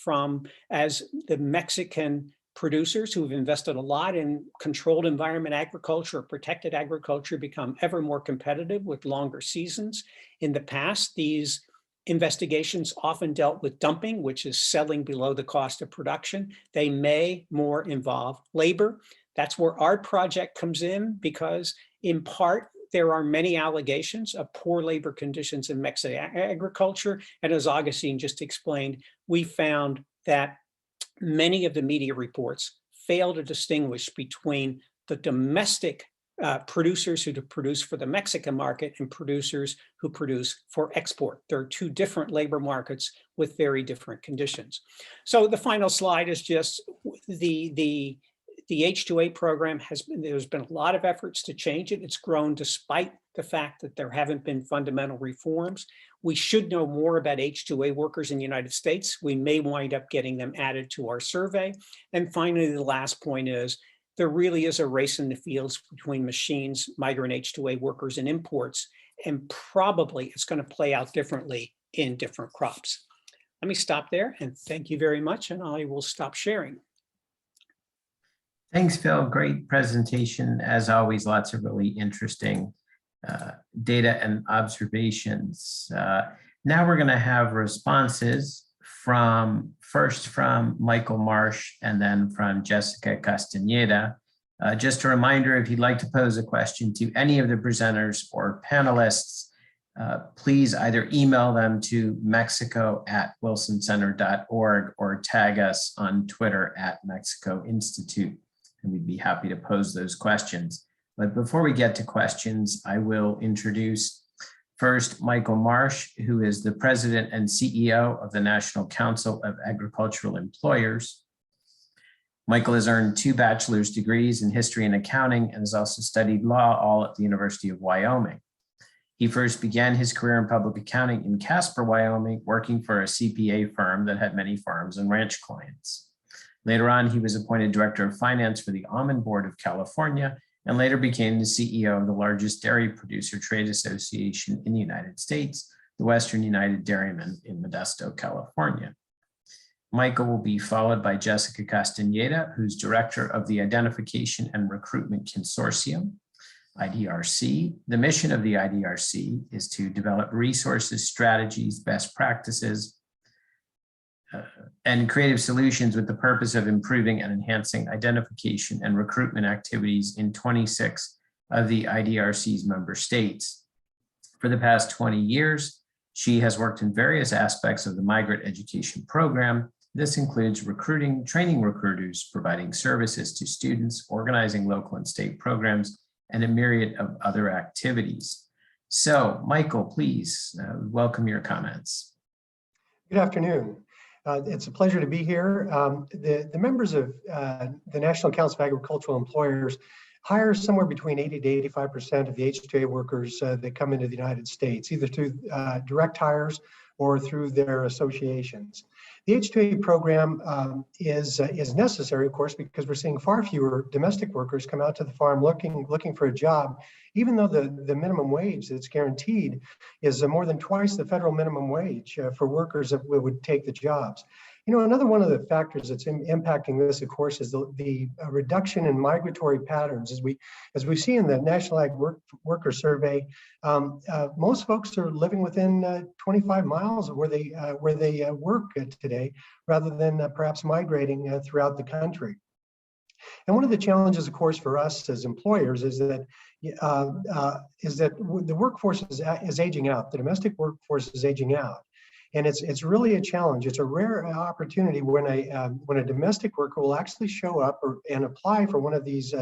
Speaker 2: as the Mexican producers who've invested a lot in controlled environment agriculture or protected agriculture become ever more competitive with longer seasons. In the past, these investigations often dealt with dumping, which is selling below the cost of production. They may more involve labor. That's where our project comes in, because in part, there are many allegations of poor labor conditions in Mexican agriculture. And as Augustine just explained, we found that many of the media reports fail to distinguish between the domestic producers who produce for the Mexican market and producers who produce for export. There are two different labor markets with very different conditions. So the final slide is just the H-2A program there's been a lot of efforts to change it. It's grown despite the fact that there haven't been fundamental reforms. We should know more about H-2A workers in the United States. We may wind up getting them added to our survey. And finally, the last point is, there really is a race in the fields between machines, migrant H-2A workers, and imports, and probably it's going to play out differently in different crops. Let me stop there, and thank you very much, and I will stop sharing.
Speaker 1: Thanks, Phil. Great presentation. As always, lots of really interesting data and observations. Now we're going to have responses first from Michael Marsh and then from Jessica Castañeda. Just a reminder, if you'd like to pose a question to any of the presenters or panelists, please either email them to mexico@wilsoncenter.org or tag us on Twitter @Mexico Institute, and we'd be happy to pose those questions. But before we get to questions, I will introduce first Michael Marsh, who is the president and CEO of the National Council of Agricultural Employers. Michael has earned 2 bachelor's degrees in history and accounting and has also studied law, all at the University of Wyoming. He first began his career in public accounting in Casper, Wyoming, working for a CPA firm that had many farms and ranch clients. Later on, he was appointed director of finance for the Almond Board of California, and later became the CEO of the largest dairy producer trade association in the United States, the Western United Dairymen in Modesto, California. Michael will be followed by Jessica Castañeda, who's director of the Identification and Recruitment Consortium, IDRC. The mission of the IDRC is to develop resources, strategies, best practices, and creative solutions with the purpose of improving and enhancing identification and recruitment activities in 26 of the IDRC's member states. For the past 20 years, she has worked in various aspects of the migrant education program. This includes recruiting, training recruiters, providing services to students, organizing local and state programs, and a myriad of other activities. So, Michael, please welcome your comments.
Speaker 7: Good afternoon. It's a pleasure to be here. The members of the National Council of Agricultural Employers hire somewhere between 80 to 85% of the H-2A workers that come into the United States, either through direct hires or through their associations. The H-2A program is necessary, of course, because we're seeing far fewer domestic workers come out to the farm looking for a job, even though the minimum wage that's guaranteed is more than twice the federal minimum wage for workers that would take the jobs. You know, another one of the factors that's impacting this, of course, is the reduction in migratory patterns. As we see in the National Ag Worker Survey, most folks are living within 25 miles of where they work today, rather than perhaps migrating throughout the country. And one of the challenges, of course, for us as employers is that the workforce is aging out. The domestic workforce is aging out. And it's really a challenge. It's a rare opportunity when a domestic worker will actually show up and apply for one of these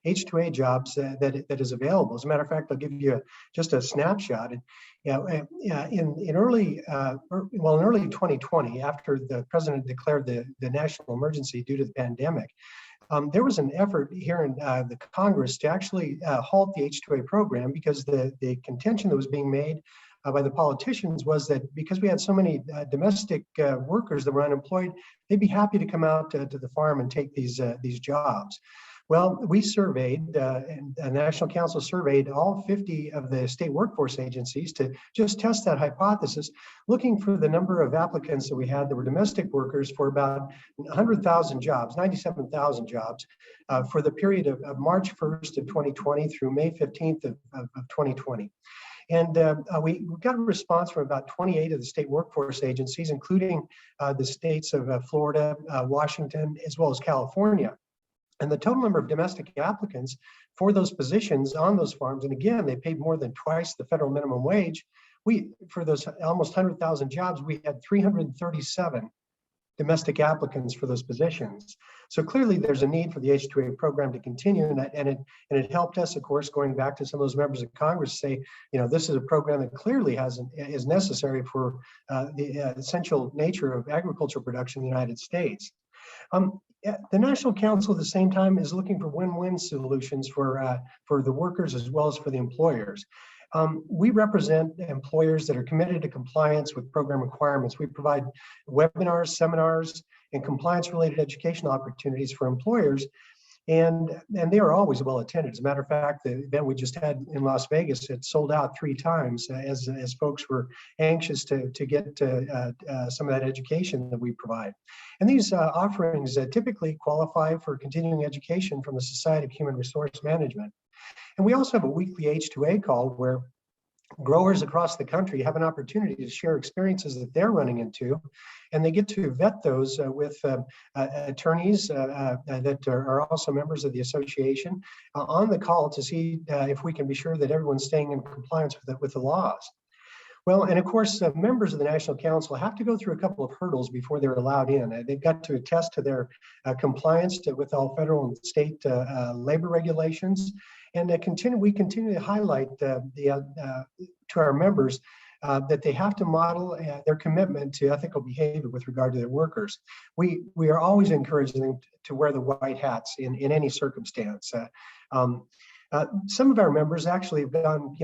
Speaker 7: H-2A jobs that is available. As a matter of fact, I'll give you just a snapshot. In early 2020, after the president declared the national emergency due to the pandemic, there was an effort here in the Congress to actually halt the H-2A program, because the contention that was being made by the politicians was that because we had so many domestic workers that were unemployed, they'd be happy to come out to the farm and take these jobs. Well, we surveyed, and the National Council surveyed all 50 of the state workforce agencies to just test that hypothesis, looking for the number of applicants that we had that were domestic workers for about 100,000 jobs, 97,000 jobs, for the period of March 1st of 2020 through May 15th of 2020. And we got a response from about 28 of the state workforce agencies, including the states of Florida, Washington, as well as California. And the total number of domestic applicants for those positions on those farms, and again, they paid more than twice the federal minimum wage. For those almost 100,000 jobs, we had 337 domestic applicants for those positions. So clearly there's a need for the H-2A program to continue, and it helped us, of course, going back to some of those members of Congress, say, this is a program that clearly is necessary for the essential nature of agricultural production in the United States. The National Council at the same time is looking for win-win solutions for the workers as well as for the employers. We represent employers that are committed to compliance with program requirements. We provide webinars, seminars, and compliance-related educational opportunities for employers, and they are always well attended. As a matter of fact, the event we just had in Las Vegas, it sold out 3 times as folks were anxious to get some of that education that we provide. And these offerings typically qualify for continuing education from the Society of Human Resource Management. And we also have a weekly H-2A call where growers across the country have an opportunity to share experiences that they're running into, and they get to vet those with attorneys that are also members of the association on the call to see if we can be sure that everyone's staying in compliance with the laws. Well, and of course, members of the National Council have to go through a couple of hurdles before they're allowed in. They've got to attest to their compliance with all federal and state labor regulations. And we continue to highlight to our members that they have to model their commitment to ethical behavior with regard to their workers. We are always encouraging them to wear the white hats in any circumstance. Some of our members actually have gone,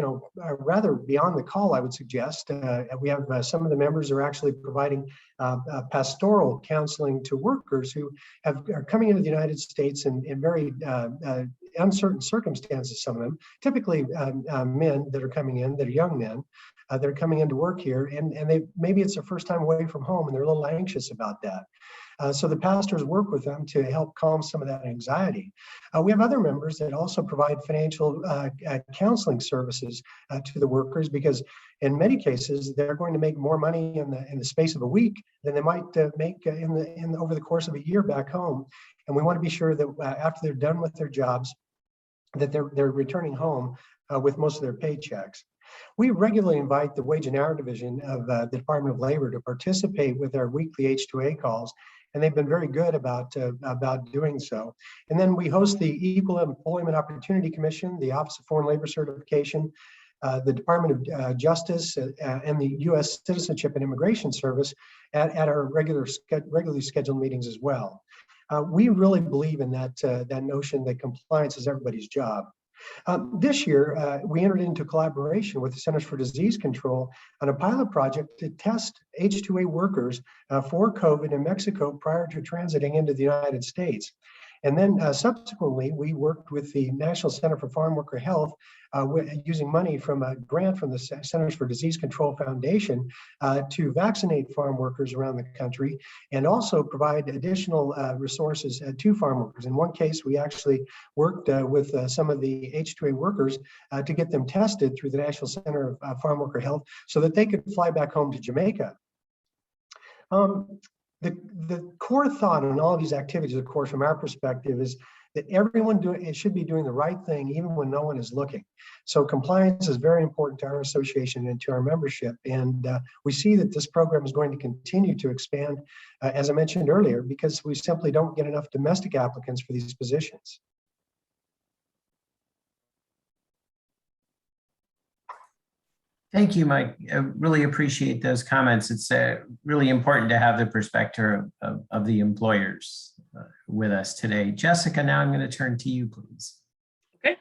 Speaker 7: rather beyond the call, I would suggest. We have some of the members are actually providing pastoral counseling to workers who are coming into the United States in very uncertain circumstances, some of them, typically men that are coming in, that are young men, that are coming into work here, and maybe it's their first time away from home and they're a little anxious about that. So the pastors work with them to help calm some of that anxiety. We have other members that also provide financial counseling services to the workers, because in many cases they're going to make more money in the space of a week than they might make over the course of a year back home. And we want to be sure that after they're done with their jobs, that they're returning home with most of their paychecks. We regularly invite the Wage and Hour Division of the Department of Labor to participate with our weekly H-2A calls, and they've been very good about doing so. And then we host the Equal Employment Opportunity Commission, the Office of Foreign Labor Certification, the Department of Justice, and the U.S. Citizenship and Immigration Service at our regularly scheduled meetings as well. We really believe in that notion that compliance is everybody's job. This year, we entered into collaboration with the Centers for Disease Control on a pilot project to test H-2A workers for COVID in Mexico prior to transiting into the United States. And then subsequently, we worked with the National Center for Farm Worker Health using money from a grant from the Centers for Disease Control Foundation to vaccinate farm workers around the country, and also provide additional resources to farm workers. In one case, we actually worked with some of the H-2A workers to get them tested through the National Center of Farm Worker Health so that they could fly back home to Jamaica. The core thought on all of these activities, of course, from our perspective, is that everyone should be doing the right thing even when no one is looking. So compliance is very important to our association and to our membership. And we see that this program is going to continue to expand, as I mentioned earlier, because we simply don't get enough domestic applicants for these positions.
Speaker 1: Thank you, Mike. I really appreciate those comments. It's really important to have the perspective of the employers with us today. Jessica, now I'm going to turn to you, please.
Speaker 8: Okay.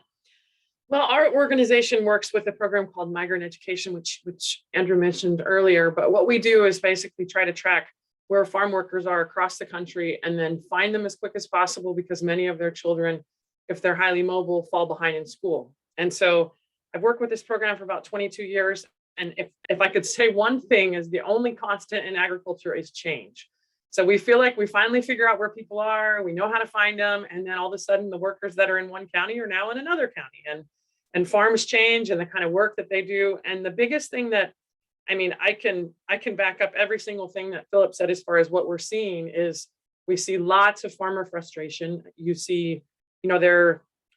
Speaker 8: Well, our organization works with a program called Migrant Education, which Andrew mentioned earlier. But what we do is basically try to track where farm workers are across the country and then find them as quick as possible, because many of their children, if they're highly mobile, fall behind in school. And so I've worked with this program for about 22 years. And if I could say one thing, is the only constant in agriculture is change. So we feel like we finally figure out where people are, we know how to find them. And then all of a sudden the workers that are in one county are now in another county, and farms change and the kind of work that they do. And the biggest thing that, I mean, I can back up every single thing that Philip said as far as what we're seeing is we see lots of farmer frustration. You see,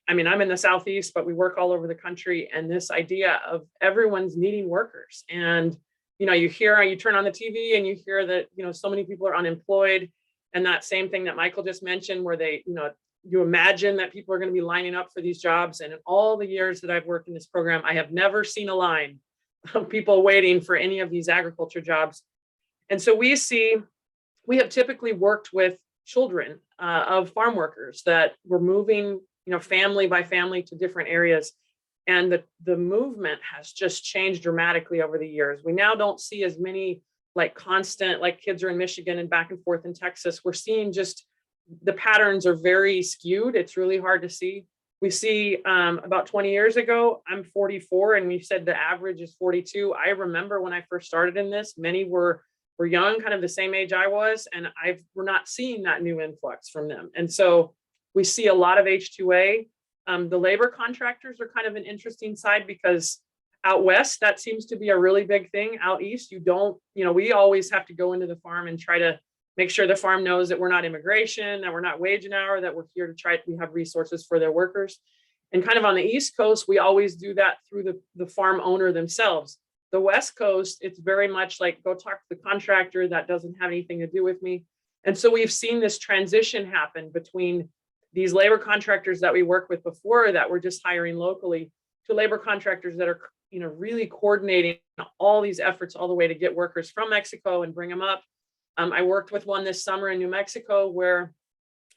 Speaker 8: I'm in the Southeast, but we work all over the country, and this idea of everyone's needing workers. And you turn on the TV and you hear that, so many people are unemployed. And that same thing that Michael just mentioned, where you imagine that people are going to be lining up for these jobs. And in all the years that I've worked in this program, I have never seen a line of people waiting for any of these agriculture jobs. And so we have typically worked with children of farm workers that were moving, family by family to different areas. And the movement has just changed dramatically over the years. We now don't see as many constant, kids are in Michigan and back and forth in Texas. We're seeing just the patterns are very skewed. It's really hard to see. We see about 20 years ago, I'm 44, and we said the average is 42. I remember when I first started in this, many were young, kind of the same age I was, and we're not seeing that new influx from them. And so we see a lot of H-2A. The labor contractors are kind of an interesting side, because out west, that seems to be a really big thing. Out east, we always have to go into the farm and try to make sure the farm knows that we're not immigration, that we're not wage and hour, that we're here we have resources for their workers. And kind of on the East Coast, we always do that through the farm owner themselves. The West Coast, it's very much go talk to the contractor, that doesn't have anything to do with me. And so we've seen this transition happen between these labor contractors that we worked with before that were just hiring locally, to labor contractors that are really coordinating all these efforts all the way to get workers from Mexico and bring them up. I worked with one this summer in New Mexico where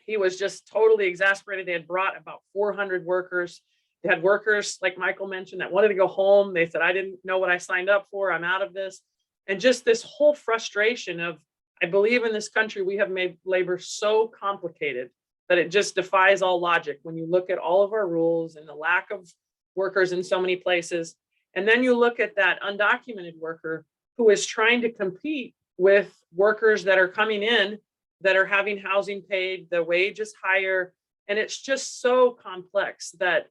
Speaker 8: he was just totally exasperated. They had brought about 400 workers. They had workers, like Michael mentioned, that wanted to go home. They said, I didn't know what I signed up for. I'm out of this. And just this whole frustration of, I believe in this country, we have made labor so complicated that it just defies all logic when you look at all of our rules and the lack of workers in so many places. And then you look at that undocumented worker who is trying to compete with workers that are coming in, that are having housing paid, the wage is higher. And it's just so complex that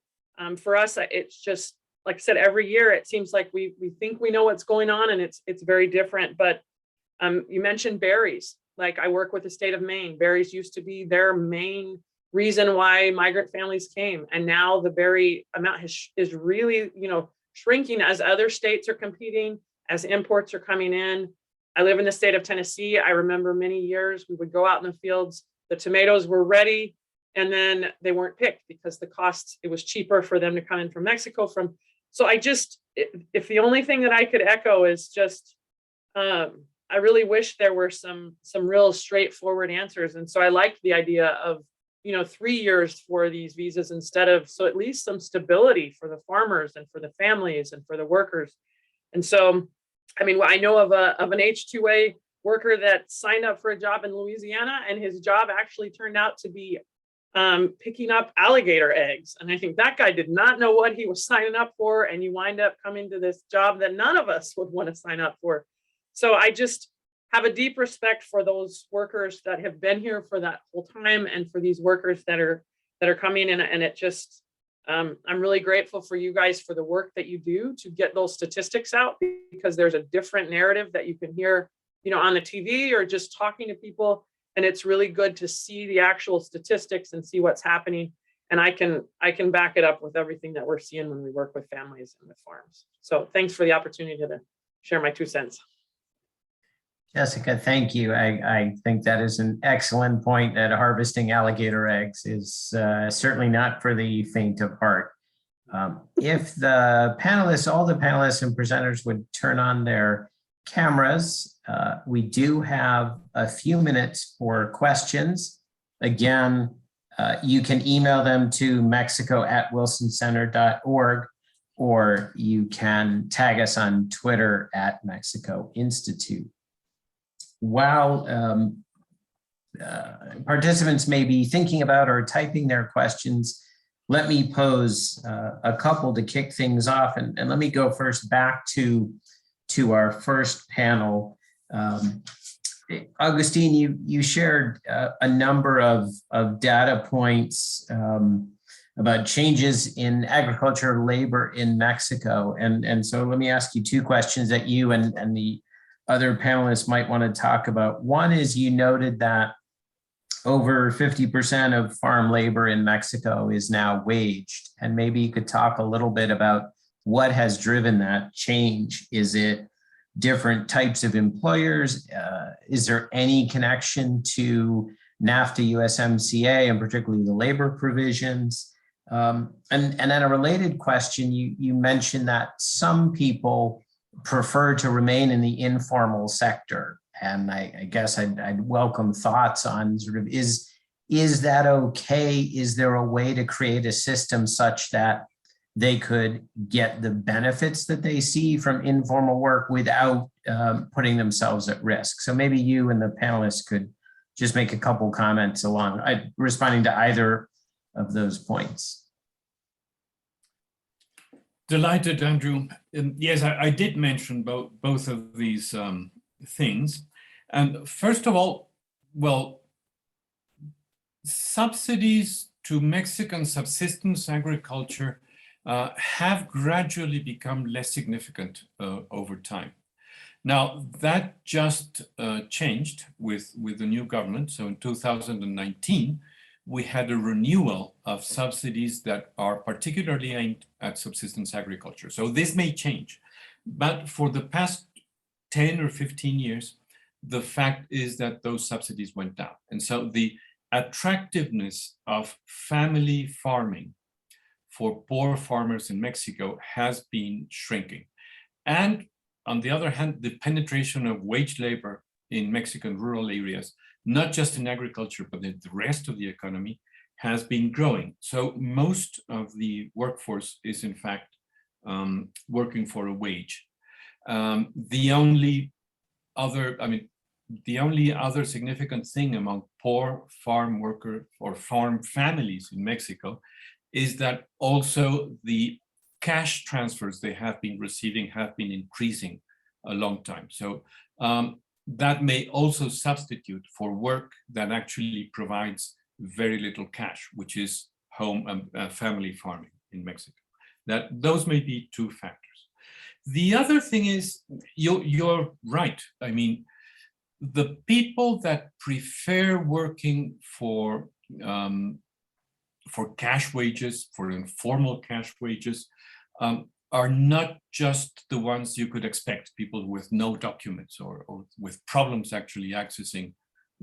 Speaker 8: for us, it's just, like I said, every year, it seems like we think we know what's going on, and it's very different. But you mentioned berries. I work with the state of Maine. Berries used to be their main reason why migrant families came. And now the berry amount is really, shrinking as other states are competing, as imports are coming in. I live in the state of Tennessee. I remember many years we would go out in the fields, the tomatoes were ready, and then they weren't picked because the cost, it was cheaper for them to come in from Mexico. So if the only thing that I could echo is just, I really wish there were some real straightforward answers. And so I liked the idea of, 3 years for these visas instead of, so at least some stability for the farmers and for the families and for the workers. And so, I know of an H-2A worker that signed up for a job in Louisiana, and his job actually turned out to be picking up alligator eggs. And I think that guy did not know what he was signing up for. And you wind up coming to this job that none of us would want to sign up for. So I just have a deep respect for those workers that have been here for that whole time, and for these workers that are coming in. And it just, I'm really grateful for you guys for the work that you do to get those statistics out, because there's a different narrative that you can hear, on the TV or just talking to people. And it's really good to see the actual statistics and see what's happening. And I can back it up with everything that we're seeing when we work with families and with farms. So thanks for the opportunity to share my 2 cents.
Speaker 1: Jessica, thank you. I think that is an excellent point, that harvesting alligator eggs is certainly not for the faint of heart. If all the panelists and presenters would turn on their cameras, we do have a few minutes for questions. Again, you can email them to mexico@wilsoncenter.org, or you can tag us on Twitter @Mexico Institute. While participants may be thinking about or typing their questions, let me pose a couple to kick things off. And let me go first back to our first panel. Augustine, you shared a number of data points about changes in agricultural labor in Mexico. And so let me ask you 2 questions that you and the other panelists might want to talk about. One is, you noted that over 50% of farm labor in Mexico is now waged. And maybe you could talk a little bit about what has driven that change. Is it different types of employers? Is there any connection to NAFTA, USMCA, and particularly the labor provisions? And then a related question, you mentioned that some people prefer to remain in the informal sector. And I guess I'd welcome thoughts on sort of, is that okay? Is there a way to create a system such that they could get the benefits that they see from informal work without putting themselves at risk? So maybe you and the panelists could just make a couple comments along, responding to either of those points.
Speaker 3: Delighted, Andrew. Yes, I did mention both of these things. And first of all, well, subsidies to Mexican subsistence agriculture have gradually become less significant over time. Now, that just changed with the new government. So in 2019, we had a renewal of subsidies that are particularly aimed at subsistence agriculture. So this may change, but for the past 10 or 15 years, the fact is that those subsidies went down. And so the attractiveness of family farming for poor farmers in Mexico has been shrinking. And on the other hand, the penetration of wage labor in Mexican rural areas, not just in agriculture, but in the rest of the economy, has been growing. So most of the workforce is in fact working for a wage. The only other significant thing among poor farm worker or farm families in Mexico is that also the cash transfers they have been receiving have been increasing a long time. So that may also substitute for work that actually provides very little cash, which is home and family farming in Mexico. Those may be two factors. The other thing is, you're right. I mean, the people that prefer working for cash wages, for informal cash wages, are not just the ones you could expect, people with no documents or with problems actually accessing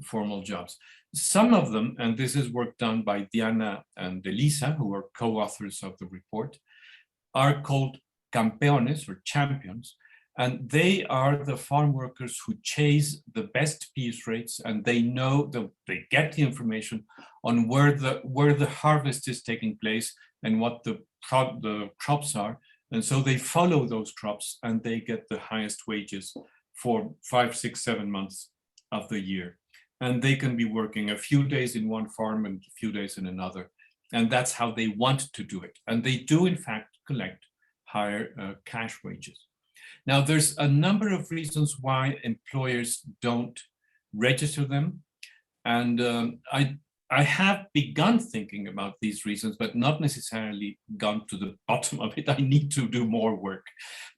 Speaker 3: formal jobs. Some of them, and this is work done by Diana and Elisa, who are co-authors of the report, are called campeones or champions, and they are the farm workers who chase the best piece rates, and they know that they get the information on where the harvest is taking place and what the crops are. And so they follow those crops and they get the highest wages for 5, 6, 7 months of the year. And they can be working a few days in one farm and a few days in another. And that's how they want to do it. And they do, in fact, collect higher cash wages. Now, there's a number of reasons why employers don't register them. And I have begun thinking about these reasons, but not necessarily gone to the bottom of it. I need to do more work.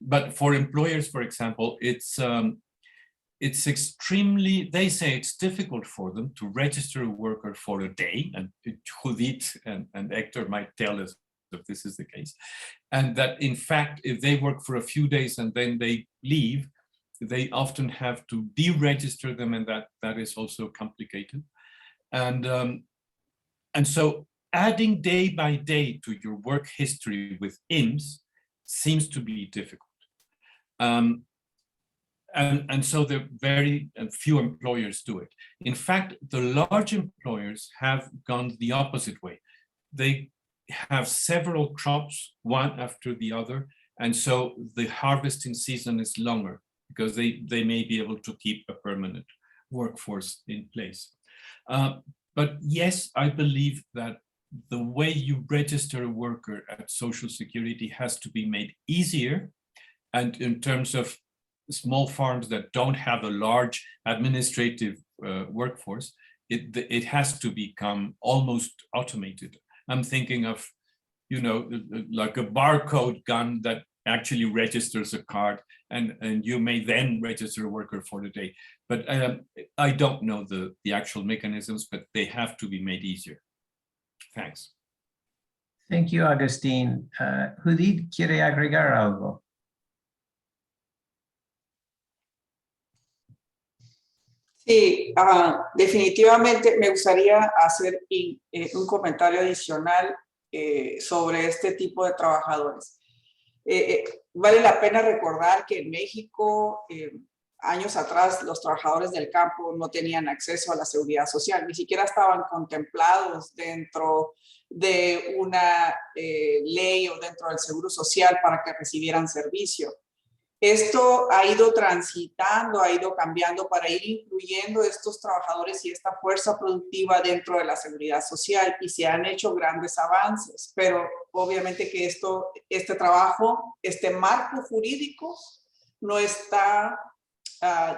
Speaker 3: But for employers, for example, it's extremely, they say it's difficult for them to register a worker for a day, and Judith and Hector might tell us if this is the case. And that in fact, if they work for a few days and then they leave, they often have to deregister them, and that is also complicated. And so adding day by day to your work history with IMSS seems to be difficult. And so there are very few employers do it. In fact, the large employers have gone the opposite way. They have several crops, one after the other, and so the harvesting season is longer because they may be able to keep a permanent workforce in place. But yes, I believe that the way you register a worker at Social Security has to be made easier. And in terms of small farms that don't have a large administrative workforce, it has to become almost automated. I'm thinking of, like a barcode gun that actually registers a card, and you may then register a worker for the day. But I don't know the actual mechanisms, but they have to be made easier. Thanks.
Speaker 1: Thank you, Agustin. Judith, ¿quiere agregar algo?
Speaker 6: Sí, definitivamente me gustaría hacer un comentario adicional sobre este tipo de trabajadores. Vale la pena recordar que en México, años atrás, los trabajadores del campo no tenían acceso a la seguridad social, ni siquiera estaban contemplados dentro de una ley o dentro del seguro social para que recibieran servicio. Esto ha ido transitando, ha ido cambiando para ir incluyendo estos trabajadores y esta fuerza productiva dentro de la seguridad social y se han hecho grandes avances, pero obviamente que este trabajo, este marco jurídico no está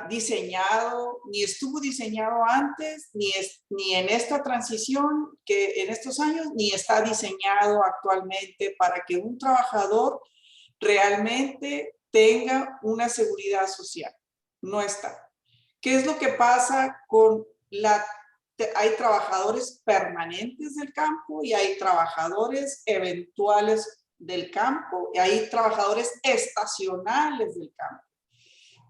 Speaker 6: diseñado, ni estuvo diseñado antes, ni en esta transición que en estos años, ni está diseñado actualmente para que un trabajador realmente tenga una seguridad social. No está. ¿Qué es lo que pasa con hay trabajadores permanentes del campo y hay trabajadores eventuales del campo y hay trabajadores estacionales del campo?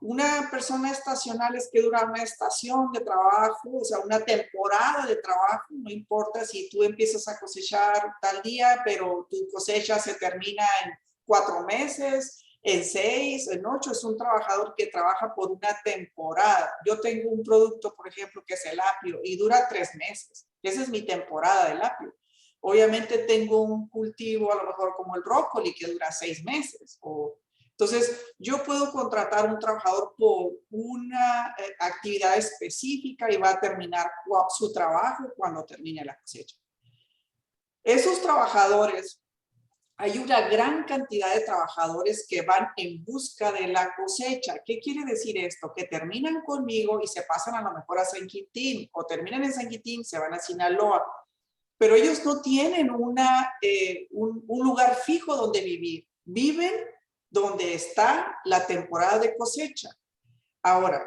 Speaker 6: Una persona estacional es que dura una estación de trabajo, o sea, una temporada de trabajo, no importa si tú empiezas a cosechar tal día, pero tu cosecha se termina en 4 meses, en 6, en 8, es un trabajador que trabaja por una temporada. Yo tengo un producto, por ejemplo, que es el apio y dura 3 meses. Esa es mi temporada del apio. Obviamente tengo un cultivo, a lo mejor como el brócoli, que dura 6 meses. Entonces, yo puedo contratar a un trabajador por una actividad específica y va a terminar su trabajo cuando termine la cosecha. Esos trabajadores, hay una gran cantidad de trabajadores que van en busca de la cosecha. ¿Qué quiere decir esto? Que terminan conmigo y se pasan a lo mejor a San Quintín, o terminan en San Quintín, se van a Sinaloa, pero ellos no tienen un lugar fijo donde vivir. Viven donde está la temporada de cosecha. Ahora,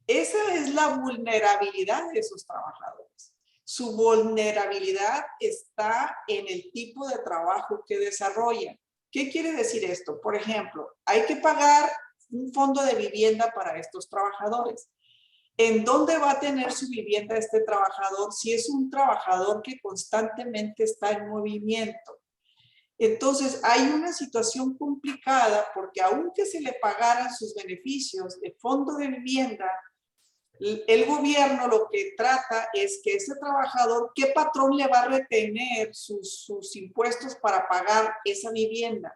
Speaker 6: esa es la vulnerabilidad de esos trabajadores. Su vulnerabilidad está en el tipo de trabajo que desarrollan. ¿Qué quiere decir esto? Por ejemplo, hay que pagar un fondo de vivienda para estos trabajadores. ¿En dónde va a tener su vivienda este trabajador si es un trabajador que constantemente está en movimiento? Entonces, hay una situación complicada porque aunque se le pagaran sus beneficios de fondo de vivienda, el gobierno lo que trata es que ese trabajador, ¿qué patrón le va a retener sus impuestos para pagar esa vivienda?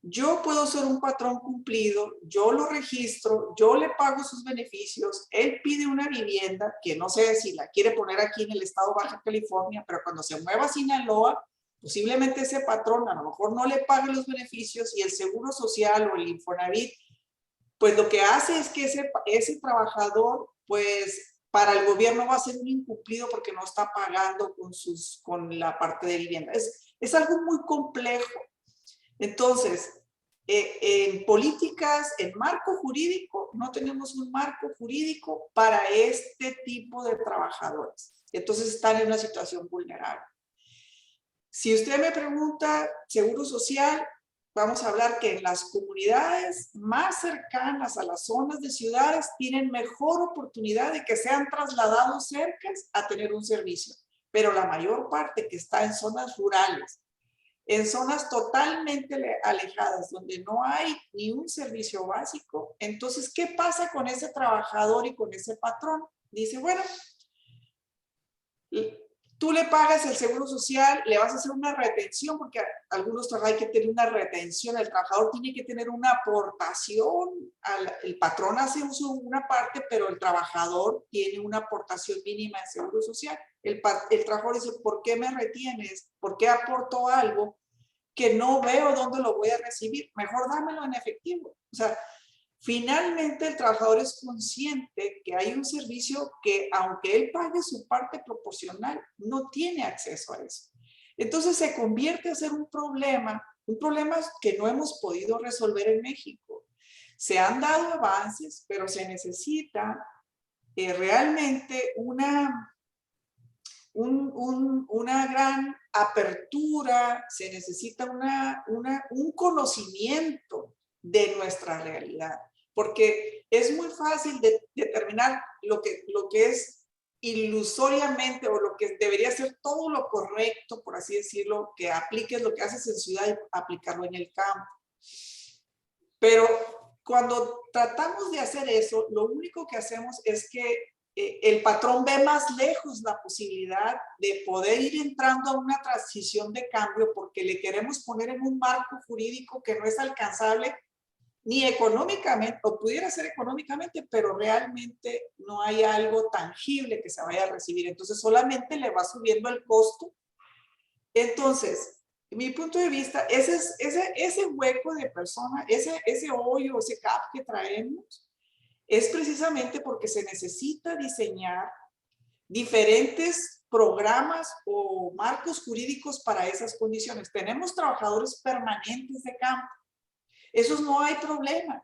Speaker 6: Yo puedo ser un patrón cumplido, yo lo registro, yo le pago sus beneficios, él pide una vivienda que no sé si la quiere poner aquí en el estado de Baja California, pero cuando se mueva a Sinaloa, posiblemente ese patrón a lo mejor no le pague los beneficios y el Seguro Social o el Infonavit, pues lo que hace es que ese trabajador, pues para el gobierno va a ser un incumplido porque no está pagando con la parte de vivienda. Es algo muy complejo. Entonces, en políticas, en marco jurídico, no tenemos un marco jurídico para este tipo de trabajadores. Entonces están en una situación vulnerable. Si usted me pregunta, Seguro Social, vamos a hablar que en las comunidades más cercanas a las zonas de ciudades tienen mejor oportunidad de que sean trasladados cerca a tener un servicio. Pero la mayor parte que está en zonas rurales, en zonas totalmente alejadas, donde no hay ni un servicio básico, entonces, ¿qué pasa con ese trabajador y con ese patrón? Dice, bueno, tú le pagas el seguro social, le vas a hacer una retención, porque algunos hay que tener una retención, el trabajador tiene que tener una aportación, el patrón hace uso de una parte, pero el trabajador tiene una aportación mínima en seguro social. El trabajador dice, ¿por qué me retienes? ¿Por qué aporto algo que no veo dónde lo voy a recibir? Mejor dámelo en efectivo. O sea, finalmente el trabajador es consciente que hay un servicio que, aunque él pague su parte proporcional, no tiene acceso a eso. Entonces se convierte a ser un problema que no hemos podido resolver en México. Se han dado avances, pero se necesita realmente una gran apertura, se necesita un conocimiento de nuestra realidad. porque es muy fácil de determinar lo que es ilusoriamente o lo que debería ser todo lo correcto, por así decirlo, que apliques lo que haces en ciudad y aplicarlo en el campo. Pero cuando tratamos de hacer eso, lo único que hacemos es que el patrón ve más lejos la posibilidad de poder ir entrando a una transición de cambio porque le queremos poner en un marco jurídico que no es alcanzable ni económicamente, o pudiera ser económicamente, pero realmente no hay algo tangible que se vaya a recibir. Entonces solamente le va subiendo el costo. Entonces, mi punto de vista, ese hueco de persona, ese hoyo, ese gap que traemos, es precisamente porque se necesita diseñar diferentes programas o marcos jurídicos para esas condiciones. Tenemos trabajadores permanentes de campo. Esos no hay problema.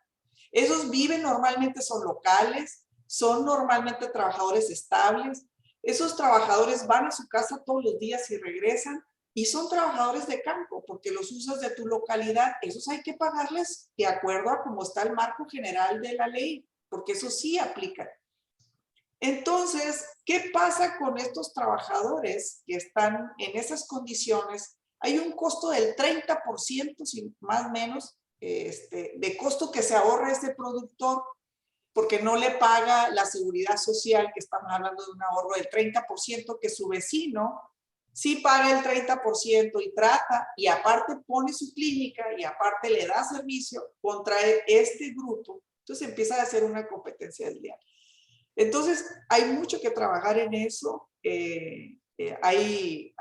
Speaker 6: Esos viven normalmente, son locales, son normalmente trabajadores estables. Esos trabajadores van a su casa todos los días y regresan y son trabajadores de campo porque los usas de tu localidad. Esos hay que pagarles de acuerdo a cómo está el marco general de la ley, porque eso sí aplica. Entonces, ¿qué pasa con estos trabajadores que están en esas condiciones? Hay un costo del 30%, más o menos, de costo que se ahorra este productor porque no le paga la seguridad social, que estamos hablando de un ahorro del 30%, que su vecino sí paga el 30% y trata, y aparte pone su clínica y aparte le da servicio contra este grupo. Entonces empieza a hacer una competencia desleal. Entonces hay mucho que trabajar en eso. Hay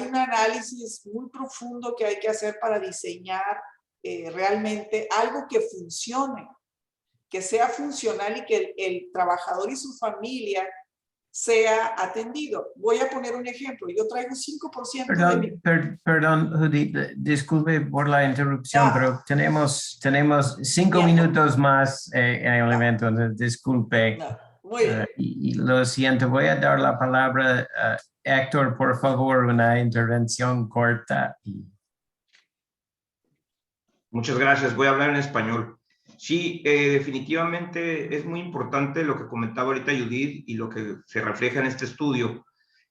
Speaker 6: un análisis muy profundo que hay que hacer para diseñar realmente algo que funcione, que sea funcional y que el trabajador y su familia sea atendido. Voy a poner un ejemplo. Yo traigo 5% de mi...
Speaker 1: Perdón, Judith, disculpe por la interrupción, pero tenemos 5
Speaker 6: Bien.
Speaker 1: minutos más en el evento, entonces disculpe.
Speaker 6: No. Muy bien.
Speaker 1: Y lo siento, voy a dar la palabra a Héctor, por favor, una intervención corta.
Speaker 4: Muchas gracias. Voy a hablar en español. Sí, definitivamente es muy importante lo que comentaba ahorita Judith y lo que se refleja en este estudio.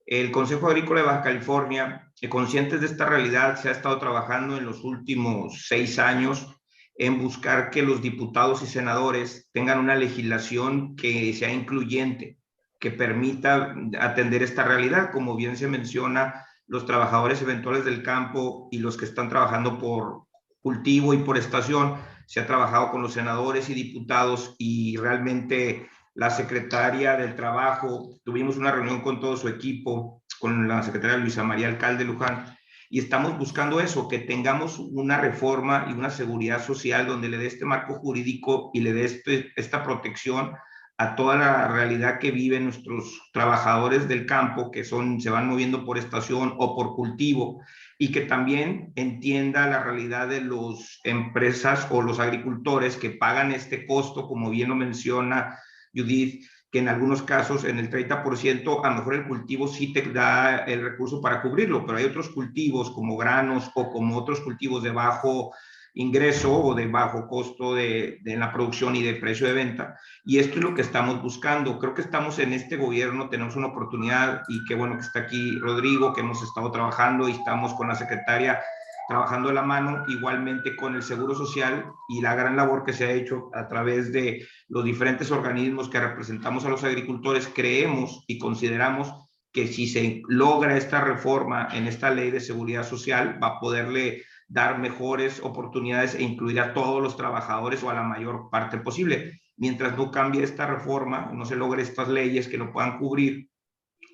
Speaker 4: El Consejo Agrícola de Baja California, conscientes de esta realidad, se ha estado trabajando en los últimos 6 años en buscar que los diputados y senadores tengan una legislación que sea incluyente, que permita atender esta realidad. Como bien se menciona, los trabajadores eventuales del campo y los que están trabajando por cultivo y por estación, se ha trabajado con los senadores y diputados y realmente la secretaria del Trabajo, tuvimos una reunión con todo su equipo, con la secretaria Luisa María Alcalde Luján, y estamos buscando eso, que tengamos una reforma y una seguridad social donde le dé este marco jurídico y le dé esta protección a toda la realidad que viven nuestros trabajadores del campo, que se van moviendo por estación o por cultivo, y que también entienda la realidad de las empresas o los agricultores que pagan este costo, como bien lo menciona Judith, que en algunos casos, en el 30%, a lo mejor el cultivo sí te da el recurso para cubrirlo, pero hay otros cultivos como granos o como otros cultivos de bajo ingreso o de bajo costo de la producción y de precio de venta. Y esto es lo que estamos buscando. Creo que estamos en este gobierno, tenemos una oportunidad y qué bueno que está aquí Rodrigo, que hemos estado trabajando y estamos con la secretaria trabajando de la mano, igualmente con el Seguro Social y la gran labor que se ha hecho a través de los diferentes organismos que representamos a los agricultores. Creemos y consideramos que si se logra esta reforma en esta ley de seguridad social, va a poderle dar mejores oportunidades e incluir a todos los trabajadores o a la mayor parte posible. Mientras no cambie esta reforma, no se logre estas leyes que lo puedan cubrir,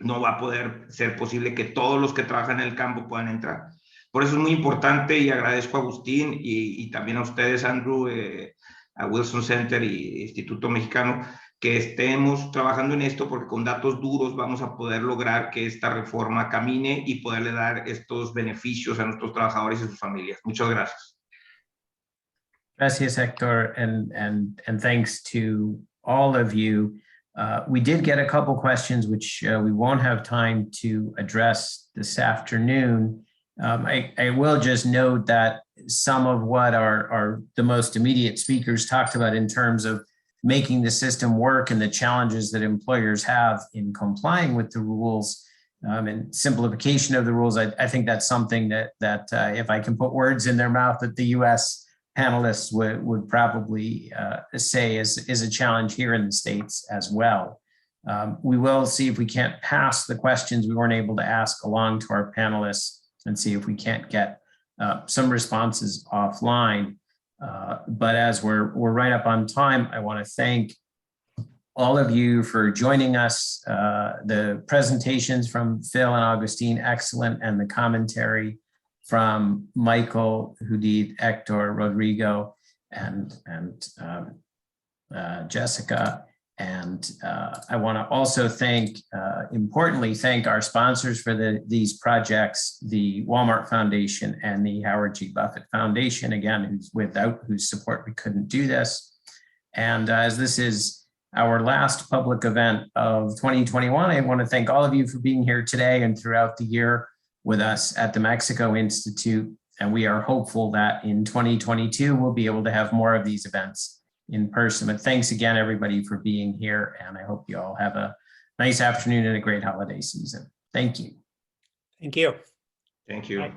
Speaker 4: no va a poder ser posible que todos los que trabajan en el campo puedan entrar. Por eso es muy importante y agradezco a Agustín y también a ustedes, Andrew, a Wilson Center y Instituto Mexicano, que estemos trabajando en esto porque con datos duros vamos a poder lograr que esta reforma camine y poderle dar estos beneficios a nuestros trabajadores y sus familias. Muchas gracias.
Speaker 1: Gracias, Héctor, and thanks to all of you. We did get a couple questions which we won't have time to address this afternoon. I will just note that some of what are the most immediate speakers talked about in terms of making the system work and the challenges that employers have in complying with the rules and simplification of the rules. I think that's something that if I can put words in their mouth, that the US panelists would probably say is a challenge here in the States as well. We will see if we can't pass the questions we weren't able to ask along to our panelists and see if we can't get some responses offline. But as we're right up on time, I want to thank all of you for joining us. The presentations from Phil and Augustine, excellent, and the commentary from Michael, Judith, Hector, Rodrigo, and Jessica. And I want to also importantly, thank our sponsors for these projects, the Walmart Foundation and the Howard G. Buffett Foundation, again, without whose support we couldn't do this. And as this is our last public event of 2021, I want to thank all of you for being here today and throughout the year with us at the Mexico Institute. And we are hopeful that in 2022, we'll be able to have more of these events in person. But thanks again, everybody, for being here. And I hope you all have a nice afternoon and a great holiday season. Thank you.
Speaker 2: Thank you.
Speaker 4: Thank you.